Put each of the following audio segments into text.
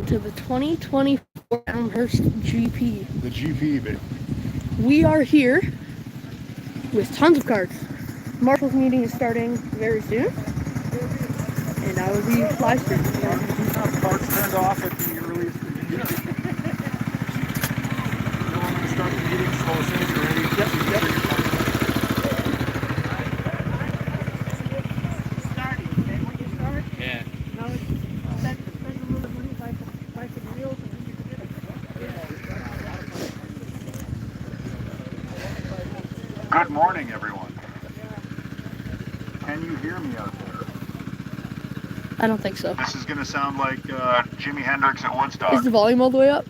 to the 2024 Elmhirst GP. The GP, baby. We are here with tons of carts. Marshall's meeting is starting very soon, and I will be live streaming. Carts turned off at the earliest convenience. I'm going to start the meeting, so as soon as you're ready, yep. Yeah. Good morning, everyone. Can you hear me out there? I don't think so. This is going to sound like Jimi Hendrix at Woodstock. Is the volume all the way up?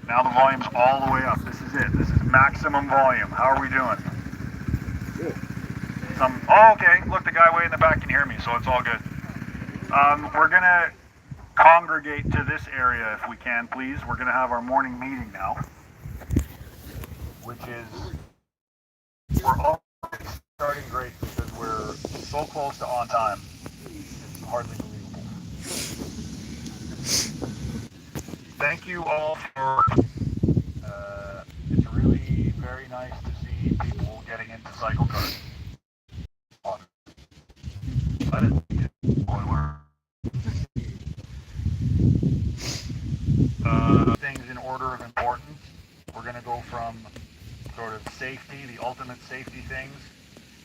Now the volume's all the way up. This is it. This is maximum volume. How are we doing? Good. Oh, okay. Look, the guy way in the back can hear me, so it's all good. We're going to congregate to this area if we can, please. We're going to have our morning meeting now, which is, we're all starting great because we're so close to on time. It's hardly believable. Thank you all for, it's really very nice to see people getting into Cyclekart. I didn't see it. Things in order of importance. We're going to go from sort of safety, the ultimate safety things,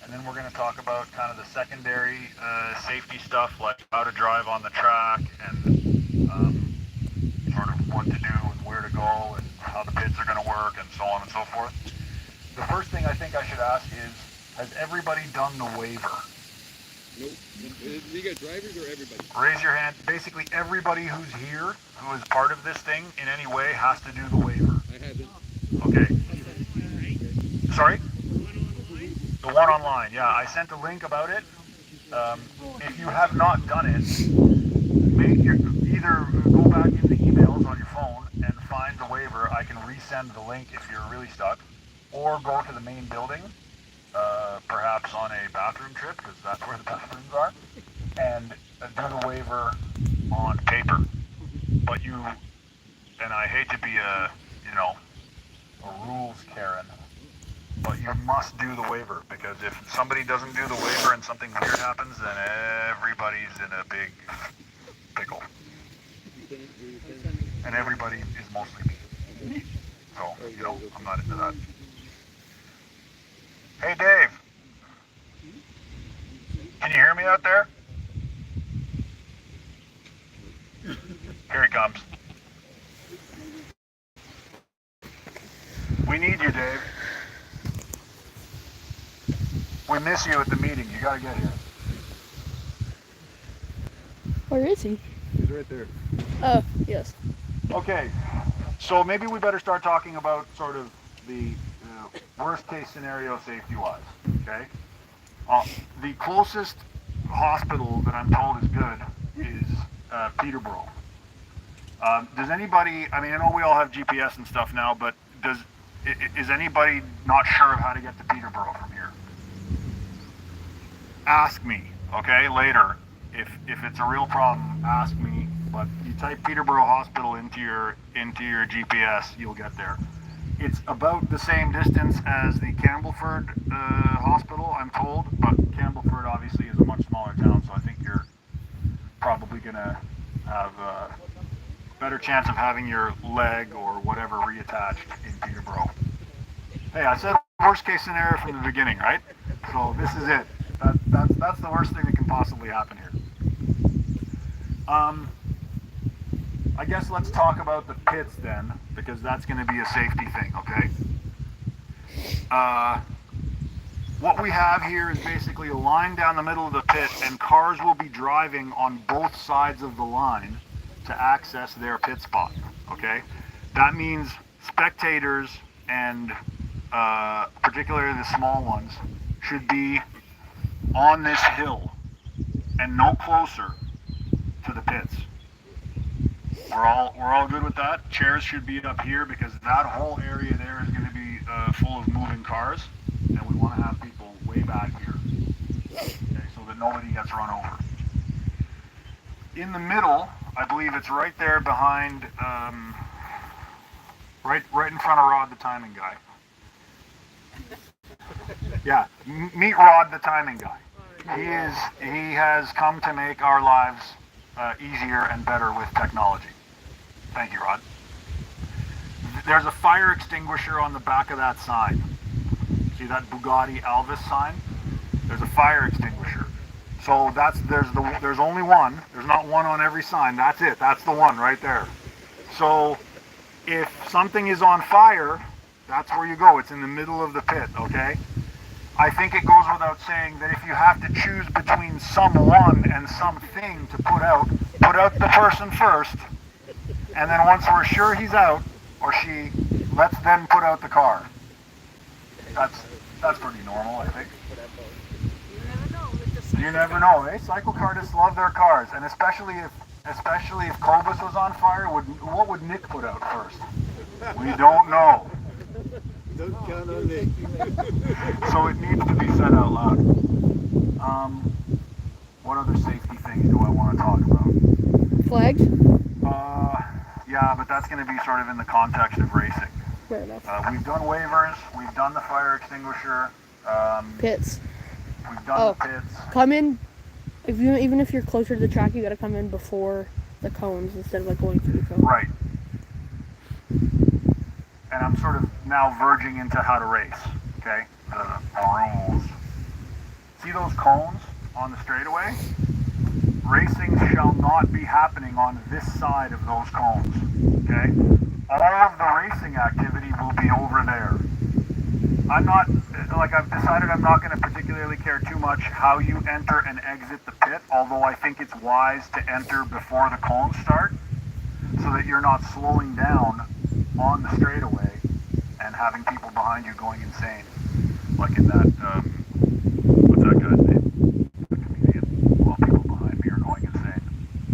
and then we're going to talk about kind of the secondary safety stuff, like how to drive on the track and sort of what to do and where to go and how the pits are going to work and so on and so forth. The first thing I think I should ask is, has everybody done the waiver? Nope. You got drivers or everybody? Raise your hand. Basically everybody who's here, who is part of this thing in any way, has to do the waiver. I haven't. Okay. Sorry? The one online, yeah. I sent a link about it. If you have not done it, either go back in the emails on your phone and find the waiver. I can resend the link if you're really stuck. Or go to the main building, perhaps on a bathroom trip, because that's where the bathrooms are, and do the waiver on paper. But you, and I hate to be a rules Karen, but you must do the waiver, because if somebody doesn't do the waiver and something weird happens, then everybody's in a big pickle. And everybody is mostly me. So, I'm not into that. Hey Dave, can you hear me out there? Here he comes. We need you, Dave. We miss you at the meeting. You gotta get here. Where is he? He's right there. Oh, yes. Okay, so maybe we better start talking about sort of the worst case scenario safety-wise, okay? The closest hospital that I'm told is good is Peterborough. Does anybody, I mean, I know we all have GPS and stuff now, but is anybody not sure of how to get to Peterborough from here? Ask me, okay, later. If it's a real problem, ask me, but you type Peterborough Hospital into your GPS, you'll get there. It's about the same distance as the Campbellford Hospital, I'm told, but Campbellford obviously is a much smaller town, so I think you're probably going to have a better chance of having your leg or whatever reattached in Peterborough. Hey, I said worst case scenario from the beginning, right? So this is it. That's the worst thing that can possibly happen here. I guess let's talk about the pits then, because that's going to be a safety thing, okay? What we have here is basically a line down the middle of the pit, and cars will be driving on both sides of the line to access their pit spot, okay? That means spectators, and particularly the small ones, should be on this hill and no closer to the pits. We're all good with that. Chairs should be up here because that whole area there is going to be full of moving cars, and we want to have people way back here, okay, so that nobody gets run over. In the middle, I believe it's right there behind, right in front of Rod, the timing guy. Yeah, meet Rod, the timing guy. He has come to make our lives easier and better with technology. Thank you, Rod. There's a fire extinguisher on the back of that sign. See that Bugatti Elvis sign? There's a fire extinguisher. So there's only one. There's not one on every sign. That's it. That's the one right there. So if something is on fire, that's where you go. It's in the middle of the pit, okay? I think it goes without saying that if you have to choose between someone and something to put out the person first, and then once we're sure he's out, or she, let's then put out the car. That's pretty normal, I think. You never know, eh? Cyclekartists love their cars, and especially if Cobus was on fire, what would Nick put out first? We don't know. Don't count on Nick. So it needs to be said out loud. What other safety things do I want to talk about? Flags? Yeah, but that's going to be sort of in the context of racing. Fair enough. We've done waivers, we've done the fire extinguisher, Pits. we've done the pits. Come in, even if you're closer to the track, you gotta come in before the cones instead of like going through the cones. Right. And I'm sort of now verging into how to race, okay? The rules. See those cones on the straightaway? Racing shall not be happening on this side of those cones, okay? All of the racing activity will be over there. I've decided I'm not going to particularly care too much how you enter and exit the pit, although I think it's wise to enter before the cones start so that you're not slowing down on the straightaway and having people behind you going insane. Like in that, what's that guy's name? The comedian. All people behind me are going insane.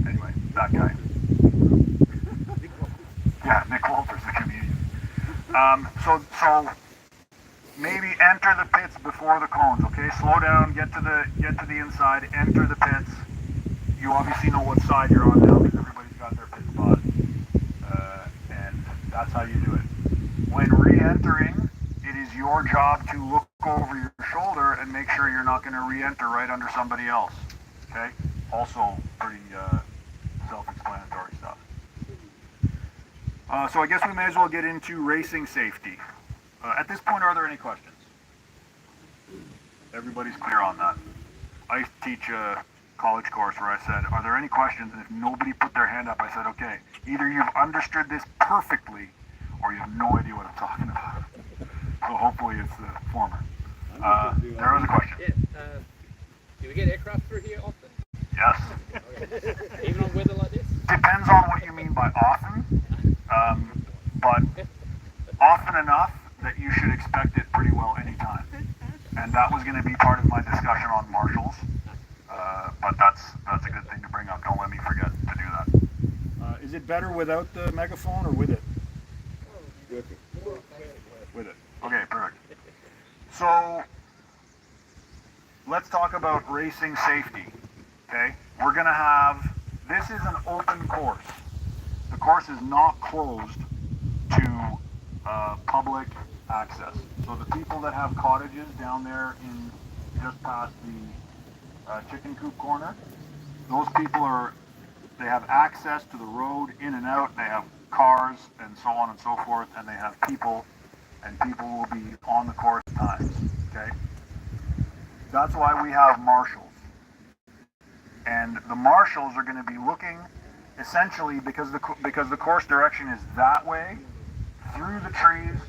Anyway, that guy. Yeah, Nick Walters, the comedian. So maybe enter the pits before the cones, okay? Slow down, get to the inside, enter the pits. You obviously know what side you're on now because everybody's got their pit spot. And that's how you do it. When re-entering, it is your job to look over your shoulder and make sure you're not going to re-enter right under somebody else, okay? Also pretty self-explanatory stuff. So I guess we may as well get into racing safety. At this point, are there any questions? Everybody's clear on that. I used to teach a college course where I said, are there any questions? And if nobody put their hand up, I said, okay, either you've understood this perfectly or you have no idea what I'm talking about. So hopefully it's the former. There was a question. Yeah, do we get aircraft through here often? Yes. Okay. Even on weather like this? Depends on what you mean by often, but often enough that you should expect it pretty well anytime. And that was going to be part of my discussion on marshals, but that's a good thing to bring up. Don't let me forget to do that. Is it better without the megaphone or with it? With it. Okay, perfect. So let's talk about racing safety. Okay, we're going to have, this is an open course. The course is not closed to public access. So the people that have cottages down there in just past the chicken coop corner, those people they have access to the road in and out. They have cars and so on and so forth, and they have people, and people will be on the course times. Okay, that's why we have marshals. And the marshals are going to be looking, essentially, because the course direction is that way, through the trees,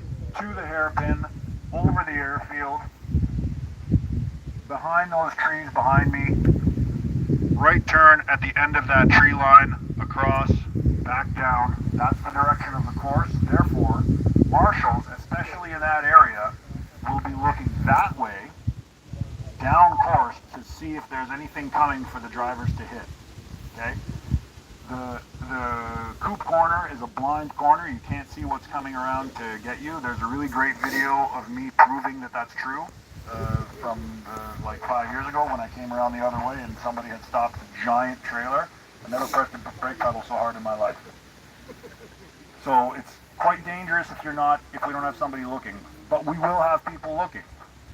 to the hairpin, over the airfield, behind those trees behind me, right turn at the end of that tree line, across, back down. That's the direction of the course. Therefore, marshals, especially in that area, will be looking that way, down course, to see if there's anything coming for the drivers to hit. Okay? The coop corner is a blind corner. You can't see what's coming around to get you. There's a really great video of me proving that that's true from like 5 years ago when I came around the other way and somebody had stopped a giant trailer I've never pressed the brake pedal so hard in my life. So it's quite dangerous if we don't have somebody looking. But we will have people looking.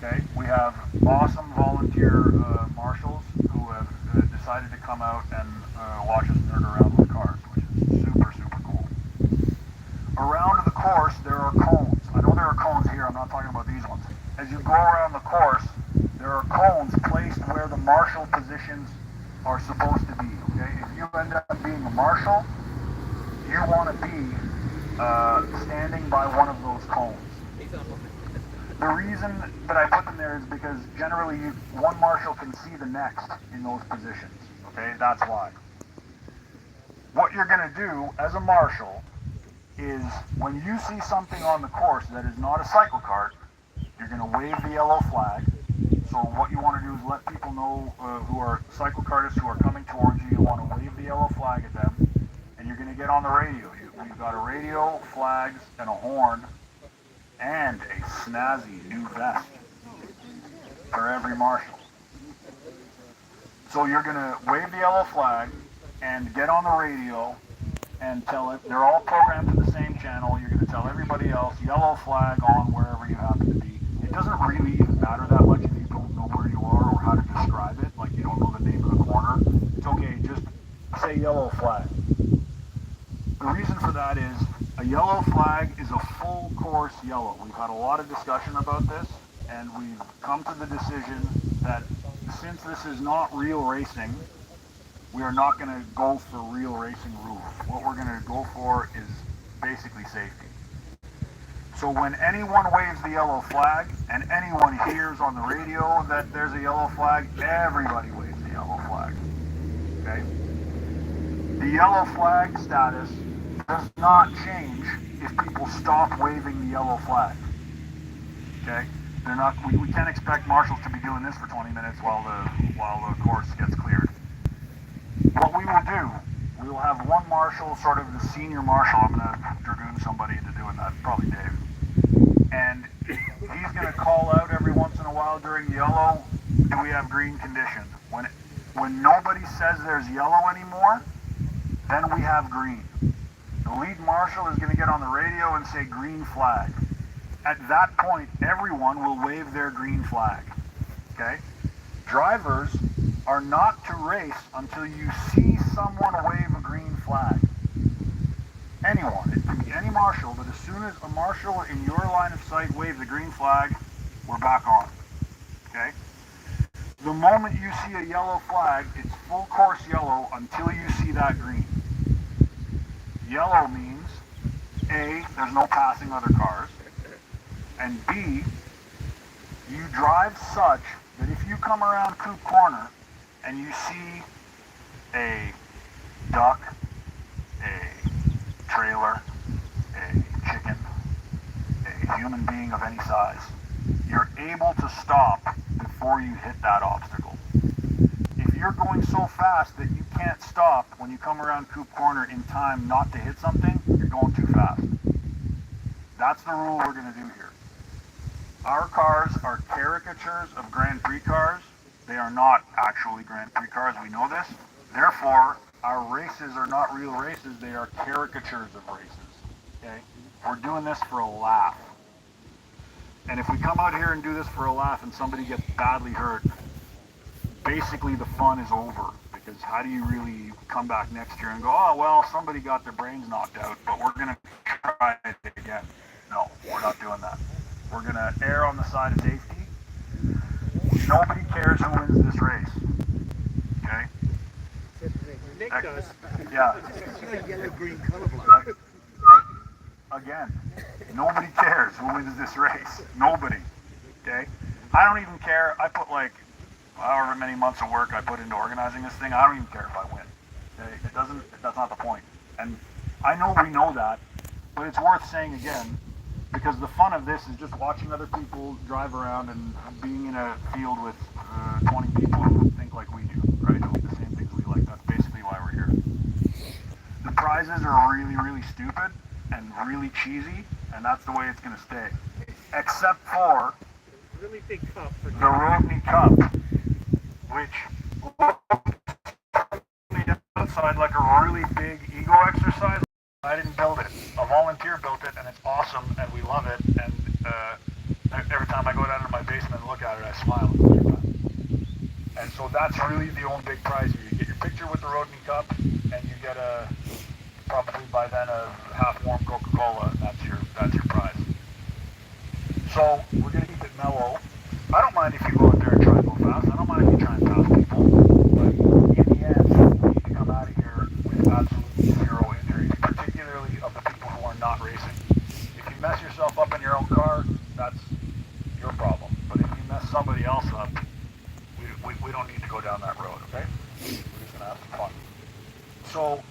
Okay, we have awesome volunteer marshals who have decided to come out and watch us nerd around with cars, which is super, super cool. Around the course, there are cones. I know there are cones here. I'm not talking about these ones. As you go around the course, there are cones placed where the marshal positions are supposed to be. Okay, if you end up being a marshal, you want to be standing by one of those cones. The reason that I put them there is because generally one marshal can see the next in those positions. Okay, that's why. What you're going to do as a marshal is when you see something on the course that is not a cycle cart, you're going to wave the yellow flag. So what you want to do is let people know who are cycle cartists who are coming towards you. You want to wave the yellow flag at them, and you're going to get on the radio. You've got a radio, flags, and a horn, and a snazzy new vest for every marshal. So you're going to wave the yellow flag and get on the radio and tell it. They're all programmed to the same channel. You're going to tell everybody else, yellow flag on wherever you happen to be. It doesn't really even matter that much if you don't know where you are or how to describe it, like you don't know the name of the corner. It's okay, just say yellow flag. The reason for that is a yellow flag is a full course yellow. We've had a lot of discussion about this, and we've come to the decision that since this is not real racing, we are not going to go for real racing rules. What we're going to go for is basically safety. So when anyone waves the yellow flag and anyone hears on the radio that there's a yellow flag, everybody waves the yellow flag. Okay? The yellow flag status does not change if people stop waving the yellow flag. Okay? We can't expect marshals to be doing this for 20 minutes while the course gets cleared. What we will do, we will have one marshal, sort of the senior marshal. I'm going to dragoon somebody into doing that, probably Dave. And he's going to call out every once in a while during yellow, do we have green condition? When nobody says there's yellow anymore, then we have green. The lead marshal is going to get on the radio and say green flag. At that point, everyone will wave their green flag. Okay? Drivers are not to race until you see someone wave a green flag. Anyone, it can be any marshal, but as soon as a marshal in your line of sight waves a green flag, we're back on. Okay? The moment you see a yellow flag, it's full course yellow until you see that green. Yellow means A, there's no passing other cars, and B, you drive such that if you come around Coop Corner and you see a duck, a trailer, a chicken, a human being of any size, you're able to stop before you hit that obstacle. If you're going so fast that you can't stop when you come around Coop Corner in time not to hit something, you're going too fast. That's the rule we're going to do here. Our cars are caricatures of Grand Prix cars. They are not actually Grand Prix cars, we know this. Therefore, our races are not real races, they are caricatures of races. Okay? We're doing this for a laugh. And if we come out here and do this for a laugh and somebody gets badly hurt, basically the fun is over. Because how do you really come back next year and go, oh, well, somebody got their brains knocked out, but we're going to try it again. No, we're not doing that. We're going to err on the side of safety. Nobody cares who wins this race. Okay? Nick does. Yeah. Yellow-green colorblind. Again, nobody cares who wins this race. Nobody. Okay? I don't even care. I put like however many months of work I put into organizing this thing. I don't even care if I win. Okay? That's not the point. And I know we know that, but it's worth saying again, because the fun of this is just watching other people drive around and being in a field with 20 people who think like we do, right? Who like the same things we like. That's basically why we're here. The prizes are really, really stupid and really cheesy, and that's the way it's going to stay. Except for Really big cup. the Roadney Cup, which inside like a really big ego exercise. I didn't build it. A volunteer built it, and it's awesome, and we love it. And every time I go down to my basement and look at it, I smile. And so that's really the only big prize here. You get your picture with the Road Me Cup, and you get probably by then a half-warm Coca-Cola, and that's your prize. So we're gonna keep it mellow. I don't mind if you go out there and try and go fast. I don't mind if you try and pass people. But in the end, you need to come out of here with absolutely zero injuries, particularly of the people who are not racing. If you mess yourself up in your own car, that's your problem. But if you mess somebody else up, we don't need to go down that road, okay? We're just gonna have some fun. So,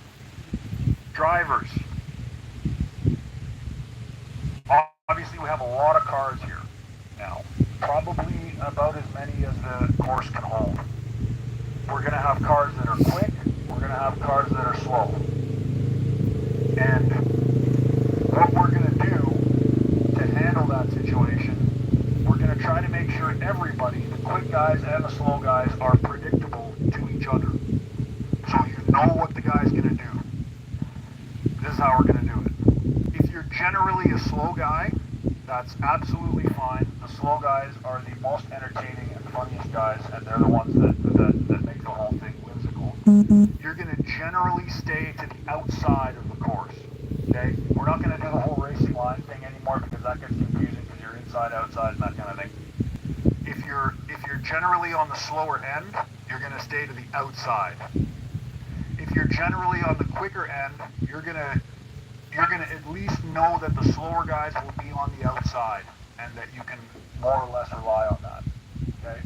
drivers. Obviously, we have a lot of cars here now. Probably about as many as the course can hold. We're going to have cars that are quick. We're going to have cars that are slow. And what we're going to do to handle that situation, we're going to try to make sure everybody, the quick guys and the slow guys, are predictable to each other. So you know what the guy's going to do. This is how we're going to do it. If you're generally a slow guy, that's absolutely fine. The slow guys are the most entertaining and funniest guys, and they're the ones that make the whole thing whimsical. You're going to generally stay to the outside of the course. Okay? We're not going to do the whole racing line thing anymore because that gets confusing because you're inside, outside, and that kind of thing. If you're generally on the slower end, you're going to stay to the outside. If you're generally on the quicker end, you're gonna at least know that the slower guys will be on the outside and that you can more or less rely on that. Okay?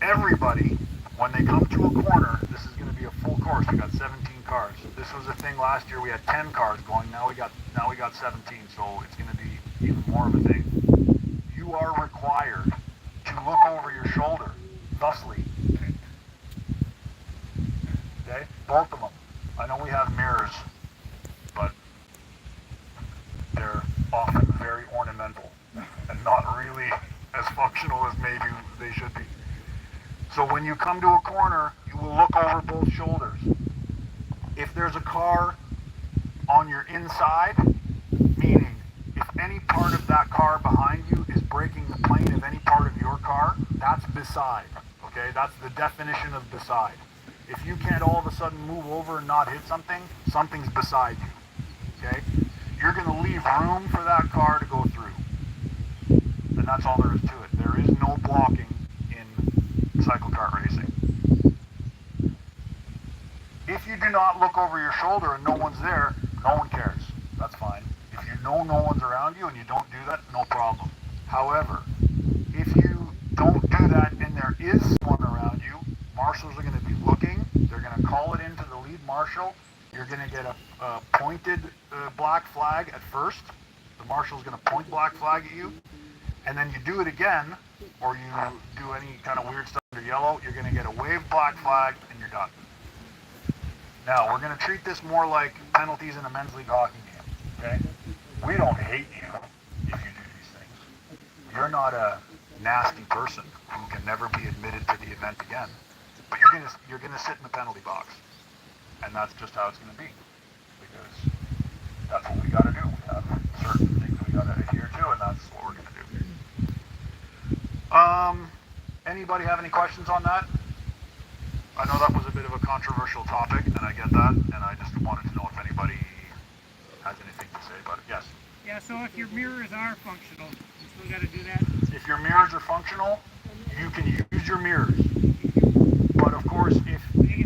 Everybody, when they come to a corner, this is going to be a full course. We got 17 cars. This was a thing last year. We had 10 cars going. Now we got 17. So it's going to be even more of a thing. You are required to look over your shoulder, thusly. Okay? Both of them. I know we have mirrors, but they're often very ornamental and not really as functional as maybe they should be. So when you come to a corner, you will look over both shoulders. If there's a car on your inside, meaning if any part of that car behind you is breaking the plane of any part of your car, that's beside. Okay? That's the definition of beside. If you can't all of a sudden move over and not hit something, something's beside you. Okay? You're going to leave room for that car to go through. And that's all there is to it. There is no blocking in cyclekart racing. If you do not look over your shoulder and no one's there, no one cares. That's fine. If you know no one's around you and you don't do that, no problem. However, if you don't do that and there is someone around you, marshals are going to be looking. They're going to call it into the lead marshal. You're going to get a pointed black flag at first. The marshal's going to point black flag at you. And then you do it again, or you do any kind of weird stuff under yellow, you're going to get a waved black flag and you're done. Now, we're going to treat this more like penalties in a men's league hockey game. Okay? We don't hate you if you do these things. You're not a nasty person who can never be admitted to the event again. But you're gonna sit in the penalty box, and that's just how it's gonna be, because that's what we gotta do. We have certain things we gotta adhere to, and that's what we're gonna do. Anybody have any questions on that? I know that was a bit of a controversial topic, and I get that, and I just wanted to know if anybody has anything to say about it. Yes. Yeah. So if your mirrors are functional, you still got to do that. If your mirrors are functional, you can use your mirrors. But of course, if your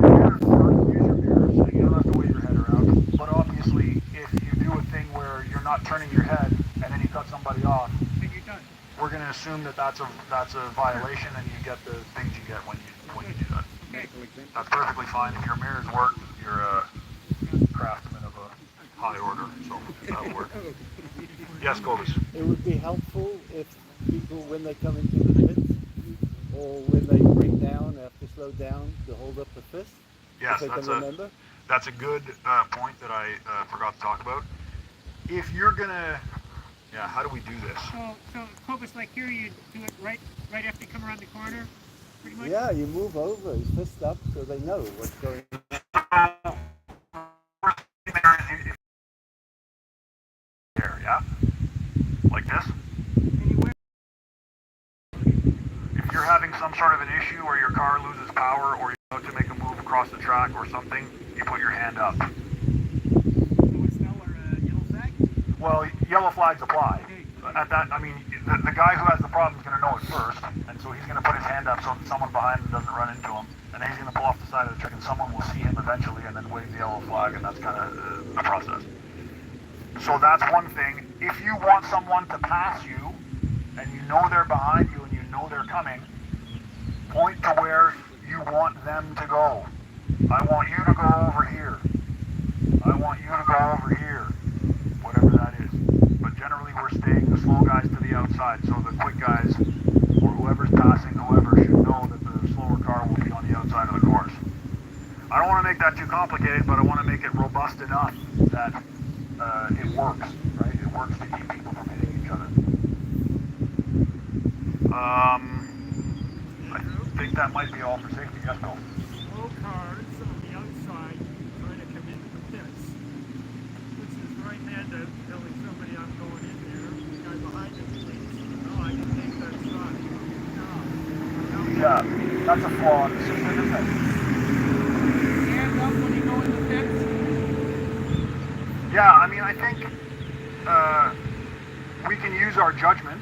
mirrors work, use your mirrors. You don't have to wave your head around. But obviously, if you do a thing where you're not turning your head and then you cut somebody off, then you're done. We're going to assume that that's a violation, and you get the things you get when you do that. Okay. That's perfectly fine. If your mirrors work, you're a craftsman of a high order, so that'll work. Yes, Cobus. It would be helpful if people, when they come into the pits, or when they break down, have to slow down, to hold up the fist. Yes, if they can remember. That's a good point that I forgot to talk about. If you're gonna, how do we do this? So Cobus, like here, you do it right after you come around the corner. pretty much. Yeah, you move over his fist up so they know what's going on. Here, yeah, like this. Anywhere. If you're having some sort of an issue where your car loses power or you're about to make a move across the track or something, you put your hand up. So it's now our yellow flag? Well, yellow flags apply. Okay. At that, I mean, the guy who has the problem is going to know it first, and so he's going to put his hand up so that someone behind him doesn't run into him, and then he's going to pull off the side of the truck, and someone will see him eventually, and then wave the yellow flag, and that's kind of the process. So that's one thing. If you want someone to pass you, and you know they're behind you, and you know they're coming, point to where you want them to go. I want you to go over here. I want you to go over here. Whatever that is. But generally we're staying the slow guys to the outside, so the quick guys, or whoever's passing whoever, should know that the slower car will be on the outside of the course. I don't want to make that too complicated, but I want to make it robust enough that it works, right? It works to keep people from hitting each other. I think that might be all for safety. Yes, Bill? Slow cars on the outside trying to come into the pits. This is right-handed telling somebody I'm going in there. The guy behind him thinks, no, I can take that shot. No. Yeah, that's a flaw in the system, isn't it? Hand up when you go in the pits. Yeah, I mean, I think we can use our judgment.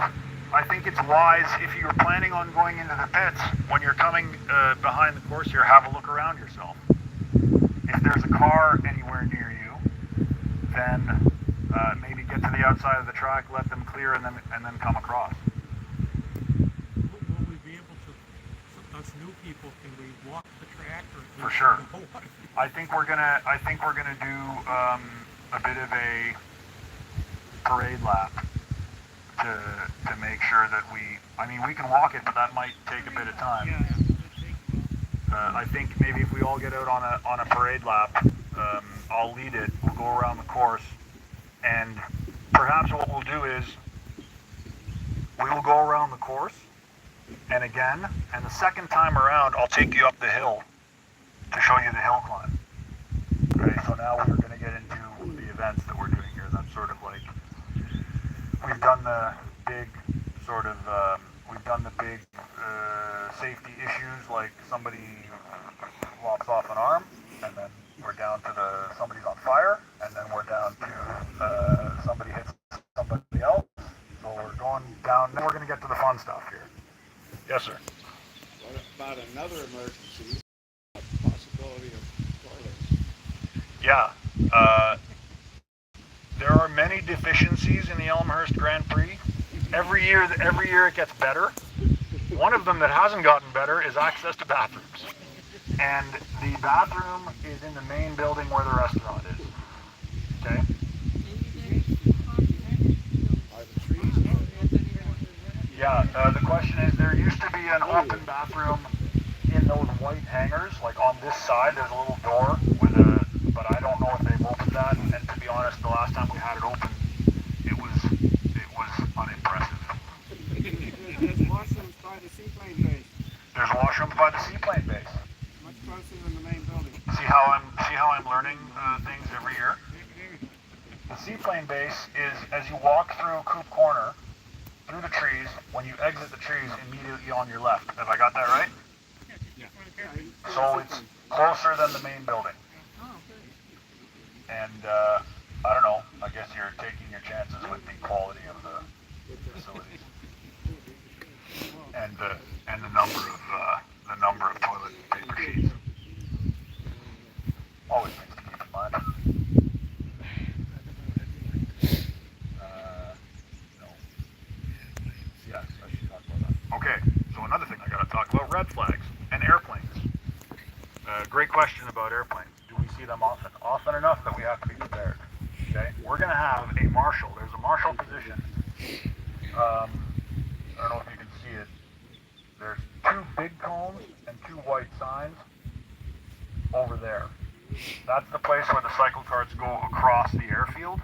I think it's wise, if you're planning on going into the pits, when you're coming behind the course here, have a look around yourself. If there's a car anywhere near you, then maybe get to the outside of the track, let them clear, and then come across. Will we be able to, us new people, can we walk the track? Or For sure. I think we're gonna do a bit of a parade lap to make sure that we can walk it, but that might take a bit of time. I think maybe if we all get out on a parade lap, I'll lead it. We'll go around the course, and perhaps what we'll do is we will go around the course, and again, and the second time around, I'll take you up the hill to show you the hill climb. Okay, so now we're going to get into the events that we're doing here. That's sort of like, we've done the big safety issues, like somebody lops off an arm, and then we're down to somebody's on fire, and then we're down to somebody hits somebody else. So we're going down. Now we're going to get to the fun stuff here. Yes, sir. What about another emergency? Possibility of toilets. Yeah. There are many deficiencies in the Elmhirst Grand Prix. Every year it gets better. One of them that hasn't gotten better is access to bathrooms. And the bathroom is in the main building where the restaurant is. Okay? Are the trees? Yeah, the question is, there used to be an open bathroom in those white hangers, like on this side, there's a little door but I don't know if they've opened that, and to be honest, the last time we had it open, it was unimpressive. There's washrooms by the seaplane base, There's washrooms by the seaplane base. much closer than the main building. See how I'm learning things every year? The seaplane base is, as you walk through Coop Corner, through the trees, when you exit the trees, immediately on your left. Have I got that right? Yeah. So it's closer than the main building. And I don't know, I guess you're taking your chances with the quality of the facilities. And the number of toilet paper sheets. Always things to keep in mind. No. Yes, I should talk about that. Okay, so another thing I gotta talk about, red flags and airplanes. Great question about airplanes. Do we see them often? Often enough that we have to be prepared. Okay, we're gonna have a marshal. There's a marshal position. I don't know if you can see it. There's two big cones and two white signs over there. That's the place where the cycle carts go across the airfield.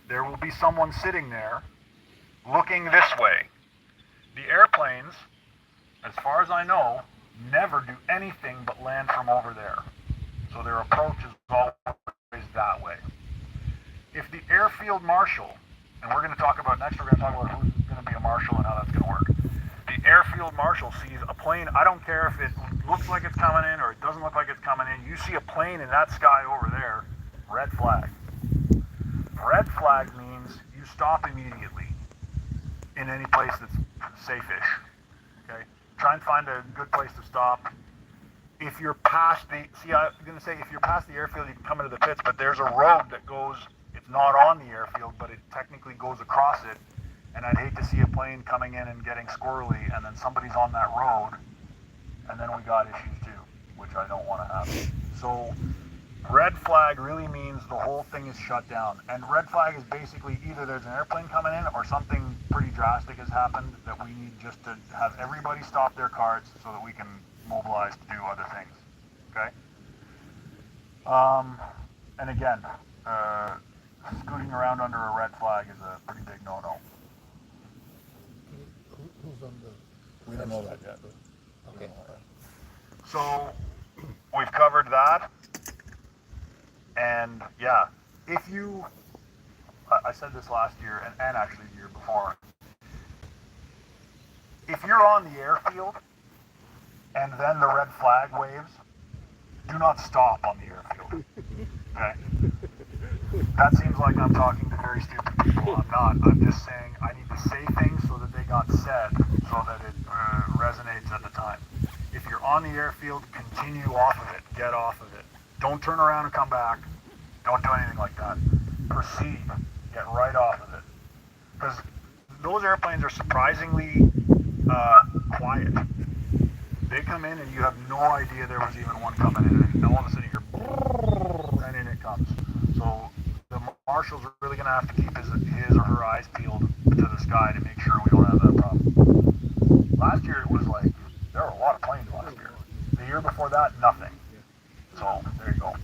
There will be someone sitting there looking this way. The airplanes, as far as I know, never do anything but land from over there. So their approach is always that way. If the airfield marshal, and we're going to talk about next, we're going to talk about who's going to be a marshal and how that's going to work. The airfield marshal sees a plane, I don't care if it looks like it's coming in or it doesn't look like it's coming in, you see a plane in that sky over there, red flag. Red flag means you stop immediately in any place that's safe-ish, okay? Try and find a good place to stop. If you're past the, I'm going to say if you're past the airfield, you can come into the pits, but there's a road that goes, it's not on the airfield, but it technically goes across it. And I'd hate to see a plane coming in and getting squirrely, and then somebody's on that road, and then we got issues too, which I don't want to have. So red flag really means the whole thing is shut down. And red flag is basically either there's an airplane coming in or something pretty drastic has happened that we need just to have everybody stop their carts so that we can mobilize to do other things, okay? And again, scooting around under a red flag is a pretty big no-no. Who's on the? We don't know that yet. Okay. So we've covered that, and yeah, if you, I said this last year and actually the year before, if you're on the airfield and then the red flag waves, do not stop on the airfield, okay? That seems like I'm talking to very stupid people. I'm not. I'm just saying I need to say things so that they got said, so that it resonates at the time. If you're on the airfield, continue off of it. Get off of it. Don't turn around and come back. Don't do anything like that. Proceed. Get right off of it. Because those airplanes are surprisingly quiet. They come in and you have no idea there was even one coming in, and all of a sudden you hear, and in it comes. So the marshal's really going to have to keep his or her eyes peeled to the sky to make sure we don't have that problem. Last year it was like, there were a lot of planes last year. The year before that, nothing. So there you go.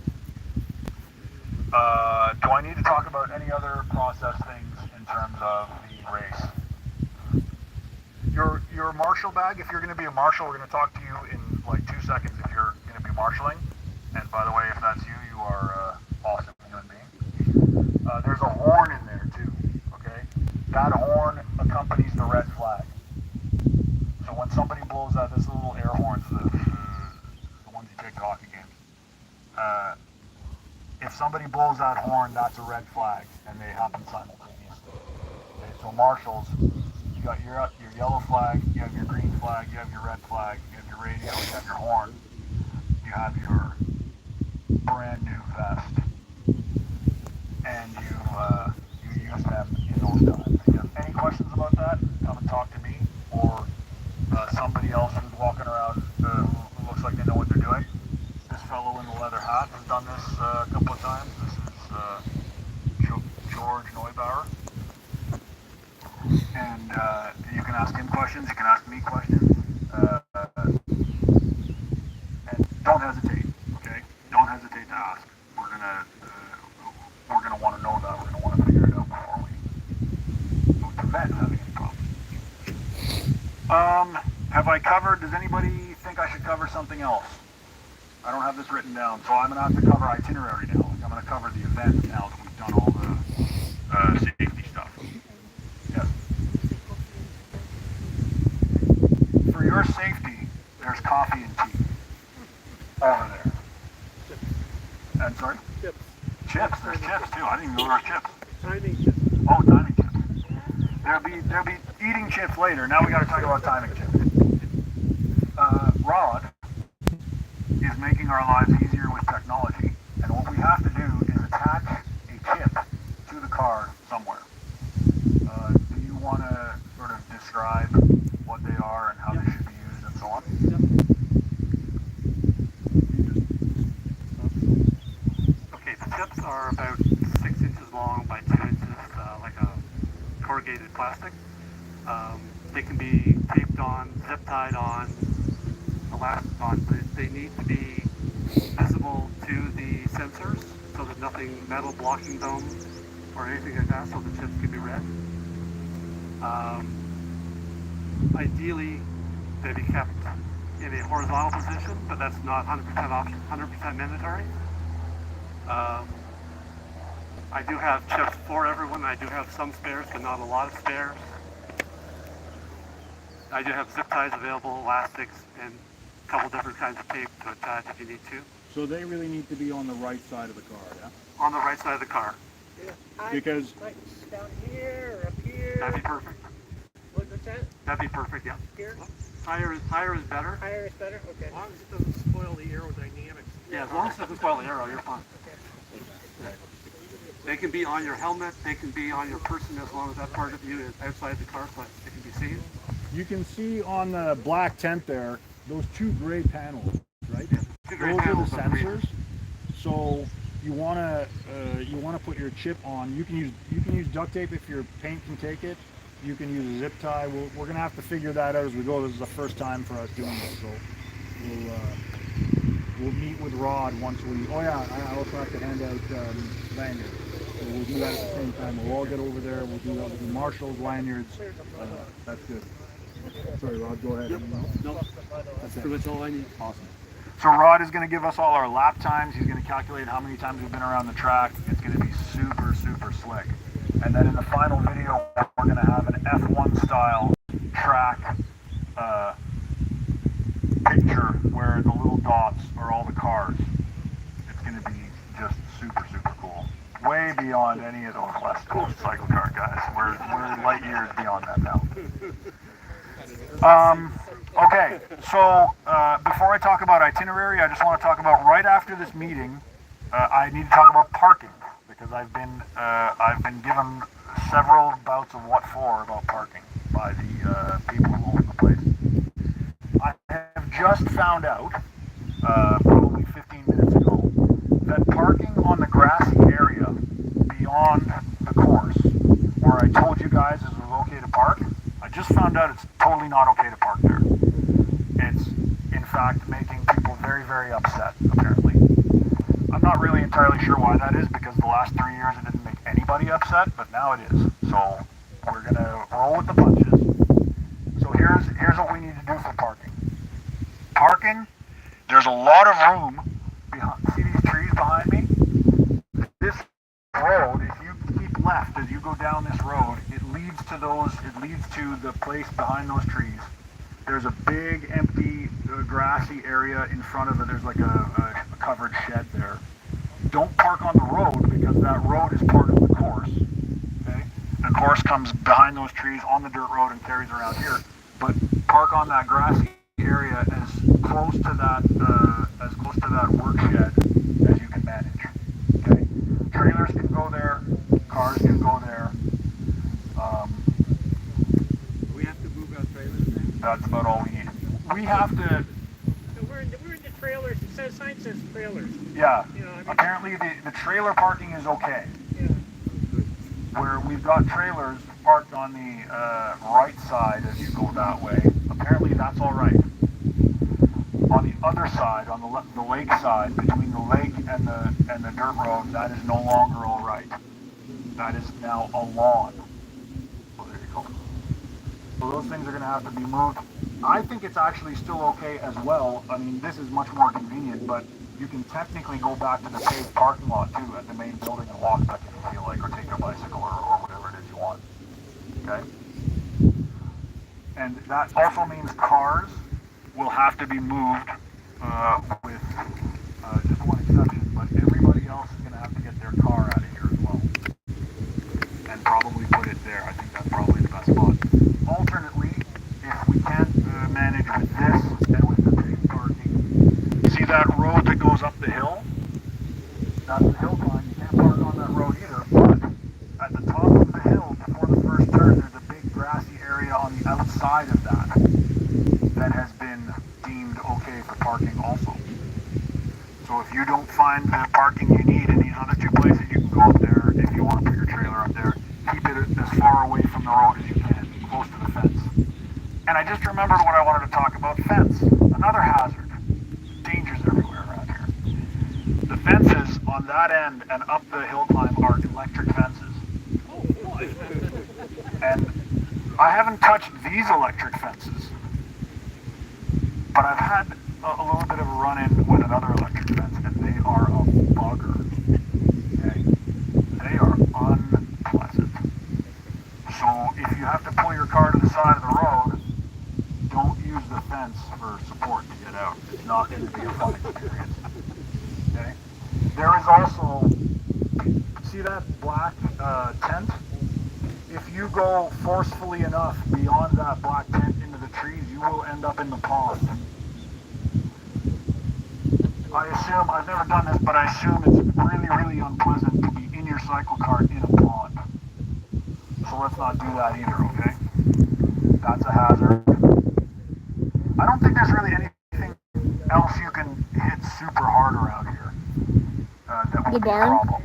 Do I need to talk about any other process things in terms of the race? Your marshal bag, if you're going to be a marshal, we're going to talk to you in like 2 seconds if you're going to be marshaling. And by the way, if that's you, you are awesome human being. There's a horn in there too, okay? That horn accompanies the red flag. So when somebody blows out this little air horns, the ones you take to hockey games, if somebody blows that horn, that's a red flag, and they happen simultaneously. Okay, so marshals, you got your yellow flag, you have your green flag, you have your red flag, you have your radio, you have your horn, you have your brand new vest, and you use them in those times. If you have any questions about that, come and talk to me or somebody else who's walking around who looks like they know what they're doing. This fellow in the leather hat has done this a couple of times. This is George Neubauer. And you can ask him questions, you can ask me questions, and don't hesitate, okay? Don't hesitate to ask. We're gonna want to know that. We're gonna want to figure it out before we prevent having any problems. Have I covered? Does anybody think I should cover something else? I don't have this written down, so I'm gonna have to cover itinerary now. I'm gonna cover the event now that we've done all the safety stuff. Yes. For your safety, there's coffee and tea over there. And sorry? Chips. Chips. There's chips too. I didn't even know there were chips. Timing chips. Oh, timing chips. There'll be eating chips later. Now we got to talk about timing chips. Rod is making our lives easier with technology, and what we have to do is attach a chip to the car somewhere. Do you want to sort of describe what they are and how they should be used and so on? Okay, the chips are about 6 inches long by 2 inches, like a corrugated plastic. They can be taped on, zip tied on, elastic on, but they need to be visible to the sensors so that nothing metal blocking them or anything like that, so the chips can be read. Ideally, they be kept in a horizontal position, but that's not 100% option, 100% mandatory. I do have chips for everyone. I do have some spares, but not a lot of spares. I do have zip ties available, elastics, and a couple different kinds of tape to attach if you need to. So they really need to be on the right side of the car, yeah? On the right side of the car. Because Like down here or up here. That'd be perfect. What's that? That'd be perfect, yeah. Here? Higher is better. Higher is better? Okay. As long as it doesn't spoil the aerodynamics. Yeah, as long as it doesn't spoil the aero, you're fine. They can be on your helmet, they can be on your person as long as that part of you is outside the car so it can be seen. you can see on the black tent there, those two gray panels, right? Two gray Those panels are of the green. sensors. So you wanna put your chip on. You can use duct tape if your paint can take it. You can use a zip tie. We're gonna have to figure that out as we go. This is the first time for us doing this, so we'll meet with Rod once we. Oh yeah, I also have to hand out lanyards. So we'll do that at the same time. We'll all get over there. We'll do that with the marshals, lanyards. That's good. Sorry, Rod. Go ahead. No, that's pretty much all I need. Awesome. So Rod is going to give us all our lap times. He's going to calculate how many times we've been around the track. It's going to be super, super slick. And then in the final video, we're going to have an F1 style track picture where the little dots are all the cars. It's going to be just super, super cool. Way beyond any of those West Coast cycle car guys. We're light years beyond that now. Okay, so before I talk about itinerary, I just want to talk about right after this meeting, I need to talk about parking because I've been given several bouts of what for about parking by the people who own the place. I have just found out, probably 15 minutes ago, that parking on the grassy area beyond the course, where I told you guys it was okay to park, I just found out it's totally not okay to park there. It's, in fact, making people very, very upset, apparently. I'm not really entirely sure why that is, because the last 3 years it didn't make anybody upset, but now it is. So we're going to roll with the punches. So here's what we need to do for parking. Parking, there's a lot of room behind. See these trees behind me? This road, if you keep left as you go down this road, it leads to the place behind those trees. There's a big empty grassy area in front of it. There's like a covered shed there. Don't park on the road because that road is part of the course. Okay? The course comes behind those trees on the dirt road and carries around here. But park on that grassy area as close to that work shed as you can manage. Okay? Trailers can go there. Cars can go there. We have to move our trailers now. That's about all we need. We have to. So we're in the trailers. It says sign says trailers. Yeah. You know, I mean, Apparently the trailer parking is okay. yeah. Where we've got trailers parked on the right side as you go that way. Apparently that's all right. On the other side, on the lake side, between the lake and the dirt road, that is no longer all right. That is now a lawn. So there you go. So those things are going to have to be moved. I think it's actually still okay as well. I mean, this is much more convenient, but you can technically go back to the paved parking lot too at the main building and walk back if you feel like, or take your bicycle or whatever it is you want. Okay? And that also means cars will have to be moved with just one exception, but everybody else is going to have to get their car out of here as well. And probably put it there. I think that's probably the best spot. Alternately, if we can't manage with this and with the paved parking, see that road that goes up the hill? That's the hill climb. You can't park on that road either, but at the top of the hill, before the first turn, there's a big grassy area on the outside of that has been deemed okay for parking also. So if you don't find the parking you need in these other two places, you can go up there. If you want to put your trailer up there, keep it as far away from the road as you can, close to the fence. And I just remembered what I wanted to talk about, fence. Another hazard. Dangers everywhere around here. The fences on that end and up the hill climb are electric fences. Oh boy. And I haven't touched these electric fences, But I've had a little bit of a run-in with another electric fence, and they are a bugger. Okay? They are unpleasant. So if you have to pull your car to the side of the road, don't use the fence for support to get out. It's not going to be a fun experience. Okay? There is also, see that black tent? If you go forcefully enough beyond that black tent into the trees, you will end up in the pond. I assume, I've never done this, but I assume it's really, really unpleasant to be in your cycle cart in a pond. So let's not do that either, okay? That's a hazard. I don't think there's really anything else you can hit super hard around here. That won't The be a barn? problem.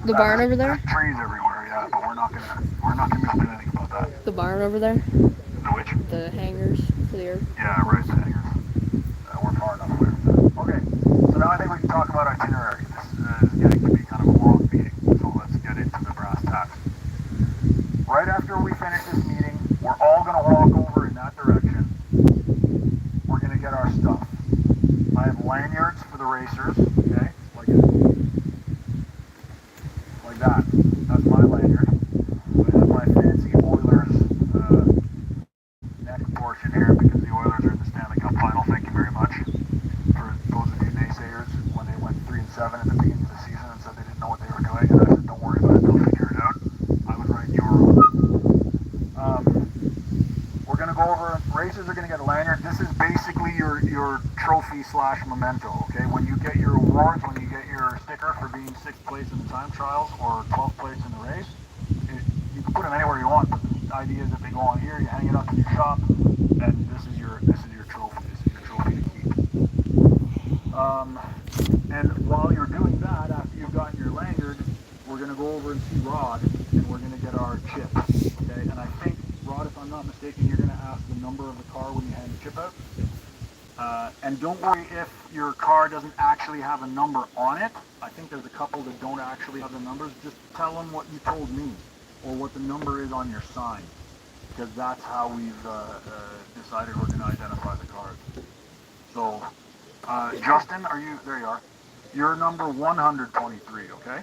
The barn over there? There's trees everywhere, yeah, but we're not gonna be able to do anything about that. The barn over there? The which? The hangers for the air. Yeah, right hangers. We're far enough away from that. Okay, so now I think we can talk about itinerary. This is getting to be kind of a long meeting, so let's get into the brass tacks. Right after we finish this meeting, we're all gonna walk over in that direction. We're gonna get our stuff. I have lanyards for the racers, okay? Like that. That's my lanyard. I have my fancy Oilers neck portion here because the Oilers are in the Stanley Cup final. Thank you very much. For those of you naysayers, when they went 3-7 at the beginning of the season and said they didn't know what they were doing, and I said, don't worry about it, they'll figure it out. I was right, you were wrong. We're going to go over, racers are going to get a lanyard. This is basically your trophy / memento, okay? When you get your awards, when you get your sticker for being 6th place in the time trials or 12th place in the race, you can put them anywhere you want, but the idea is that they go on here, you hang it up in your shop, and this is your trophy. This is your trophy to keep. And while you're doing that, after you've gotten your lanyard, we're going to go over and see Rod, and we're going to get our chip, okay? And I think, Rod, if I'm not mistaken, you're going to ask the number of the car when you hand the chip out. And don't worry if your car doesn't actually have a number on it. I think there's a couple that don't actually have the numbers. Just tell them what you told me, or what the number is on your sign, because that's how we've decided we're going to identify the cars. So, Justin, there you are. You're number 123, okay?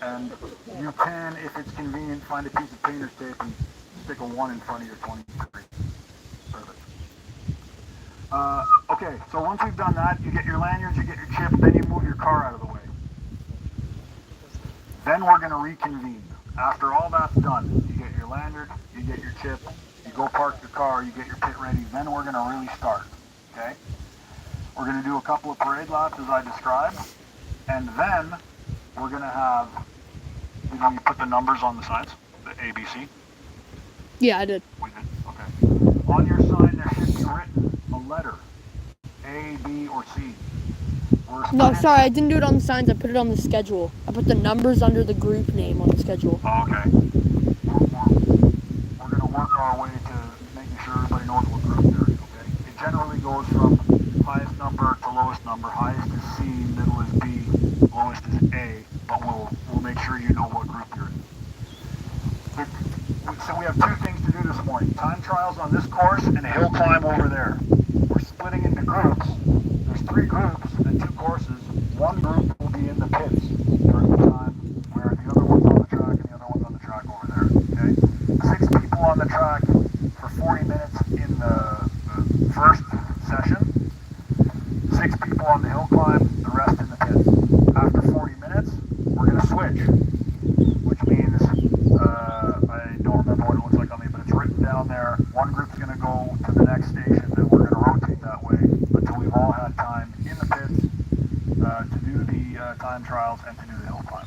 And you can, if it's convenient, find a piece of painter's tape and stick a 1 in front of your 23. Perfect. Okay, so once we've done that, you get your lanyards, you get your chip, then you move your car out of the way. Then we're going to reconvene. After all that's done, you get your lanyard, you get your chip, you go park your car, you get your pit ready, then we're going to really start, okay? We're going to do a couple of parade laps as I described, and then we're going to have, did we put the numbers on the signs? The A, B, C? Yeah, I did. We did, okay. On your sign there should be written a letter, A, B, or C. No, sorry, I didn't do it on the signs. I put it on the schedule. I put the numbers under the group name on the schedule. Okay. We're going to work our way to making sure everybody knows what group they're in, okay? It generally goes from highest number to lowest number. Highest is C, middle is B, lowest is A, but we'll make sure you know what group you're in. So we have 2 things to do this morning. Time trials on this course and a hill climb over there. We're splitting into groups. There's 3 groups and 2 courses. One group will be in the pits during the time where the other one's on the track and the other one's on the track over there, okay? 6 people on the track for 40 minutes in the first session. 6 people on the hill climb, the rest in the pits. After 40 minutes, we're going to switch, which means, I don't remember what it looks like on me, but it's written down there. One group's going to go to the next station, and we're going to rotate that way until we've all had time in the pits to do the time trials and to do the hill climb.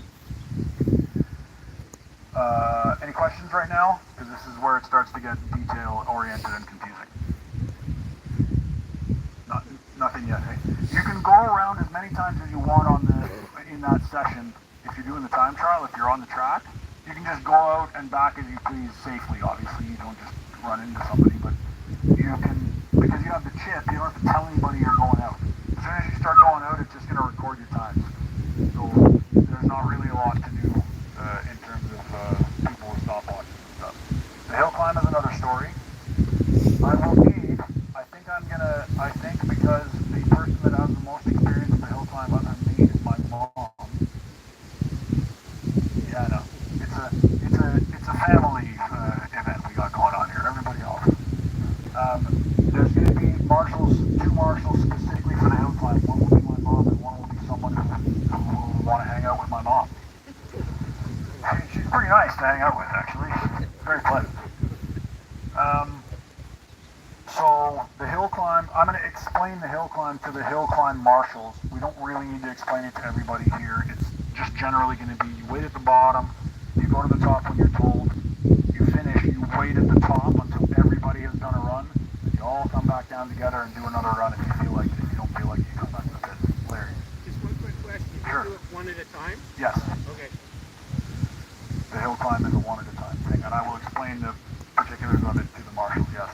Any questions right now? Because this is where it starts to get detail-oriented and confusing. Nothing yet, hey? You can go around as many times as you want in that session if you're doing the time trial. If you're on the track, you can just go out and back as you please safely. Obviously, you don't just run into somebody, but you can, because you have the chip, you don't have to tell anybody you're going out. As soon as you start going out, it's just going to record your times. So there's not really a lot to do in terms of people with stopwatches and stuff. The hill climb is another story. I think I'm going to want to hang out with my mom. She's pretty nice to hang out with, actually. Very pleasant. So the hill climb, I'm going to explain the hill climb to the hill climb marshals. We don't really need to explain it to everybody here. It's just generally going to be you wait at the bottom, you go to the top when you're told, you finish, you wait at the top until everybody has done a run, and you all come back down together and do another run if you feel like it. If you don't feel like it, you come back to the pit. Larry. Just one quick question. Sure. You do it one at a time? Yes. Okay. The hill climb is a one at a time thing, and I will explain the particulars of it to the marshals, yes.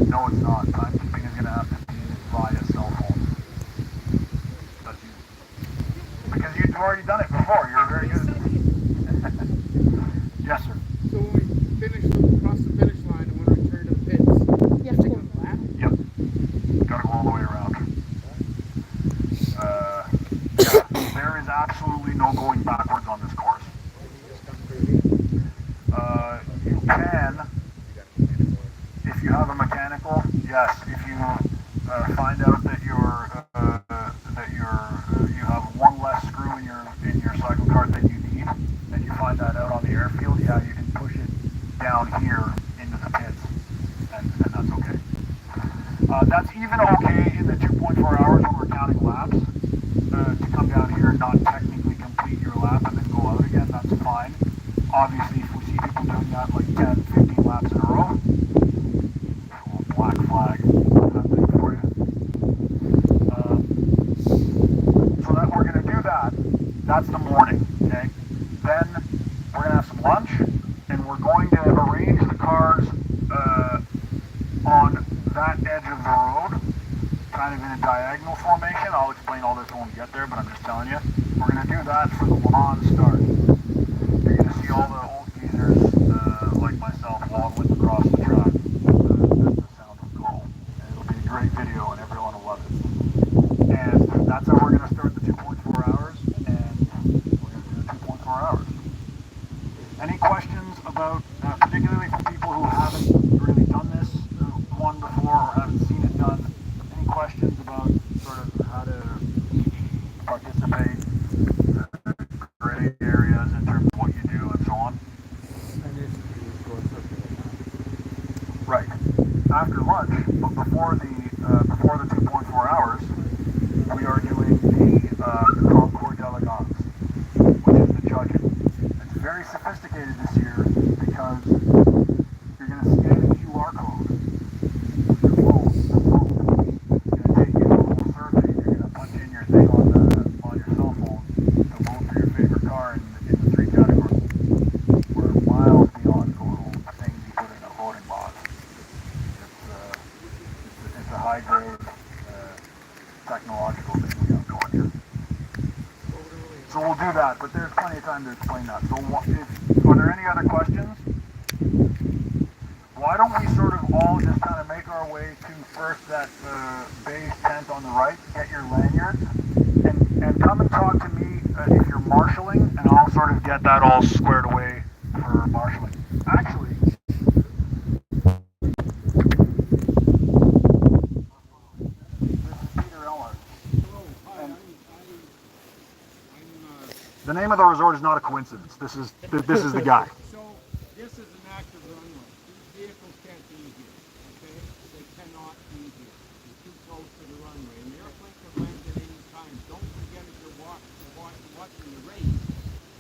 No, it's not. Timekeeping is going to have to be via cell phone. That's you. Because you've already done it before. You're very good. Yes, sir. So when we finish, across the finish line and when we return to the pits, You have to take go. a lap? Yep. Got to go all the way around. Yeah, there is absolutely no going backwards on this course. You can, if you have a mechanical, yes. If you find out that you have one less screw in your Cyclekart than you need, and you find that out on the airfield, yeah, you can push it down here into the pits, and that's okay. That's even okay in the 2.4 hours when we're counting laps. To come down here and not technically complete your lap and then go out again, that's fine. Obviously, if we see people doing that like 10, 15 laps in a row, black flag, happening for you. So that we're going to do that. That's the morning, okay? Then we're going to have some lunch, and we're going to arrange the cars on that edge of the road, kind of in a diagonal formation. I'll explain all this when we get there, but I'm just telling you. We're going to do that for the lawn start. You're going to see all the old geezers like myself waddling across the track. That's the sound of goal. And it'll be a great video and everyone will love it. And that's how we're going to start the 2.4 hours, and we're going to do the 2.4 hours. Any questions about, particularly for people who haven't really done this one before or haven't seen it done, any questions about sort of how to participate, gray areas in terms of what you do and so on? Right. After lunch, but before the 2.4 hours, we are doing the Concourse D'Elegance, which is the judging. It's very sophisticated this year because you're going to scan a QR code with your phone. It's going to take you to a little survey. You're going to punch in your thing on your cell phone to vote for your favorite car in the 3 categories. We're miles beyond the little things you put in a voting box. It's a high-grade technological thing we have going here. So we'll do that, but there's plenty of time to explain that. So are there any other questions? Why don't we sort of all just kind of make our way to first that beige tent on the right, get your lanyards, and come and talk to me if you're marshalling, and I'll sort of get that all squared away for marshalling. Actually, the name of the resort is not a coincidence. This is the guy. So this is an active runway. These vehicles can't be here, okay? They cannot be here. They're too close to the runway. And the airplane can land at any time. Don't forget if you're watching the race,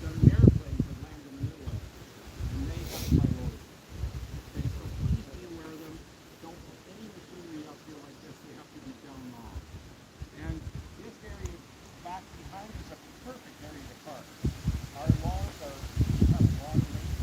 that an airplane can land in the middle of it. And they have priority. Okay, so please be aware of them. Don't put any machinery up here like this. They have to be down off. And this area back behind is a perfect area to park. Our lawns have a lot of rain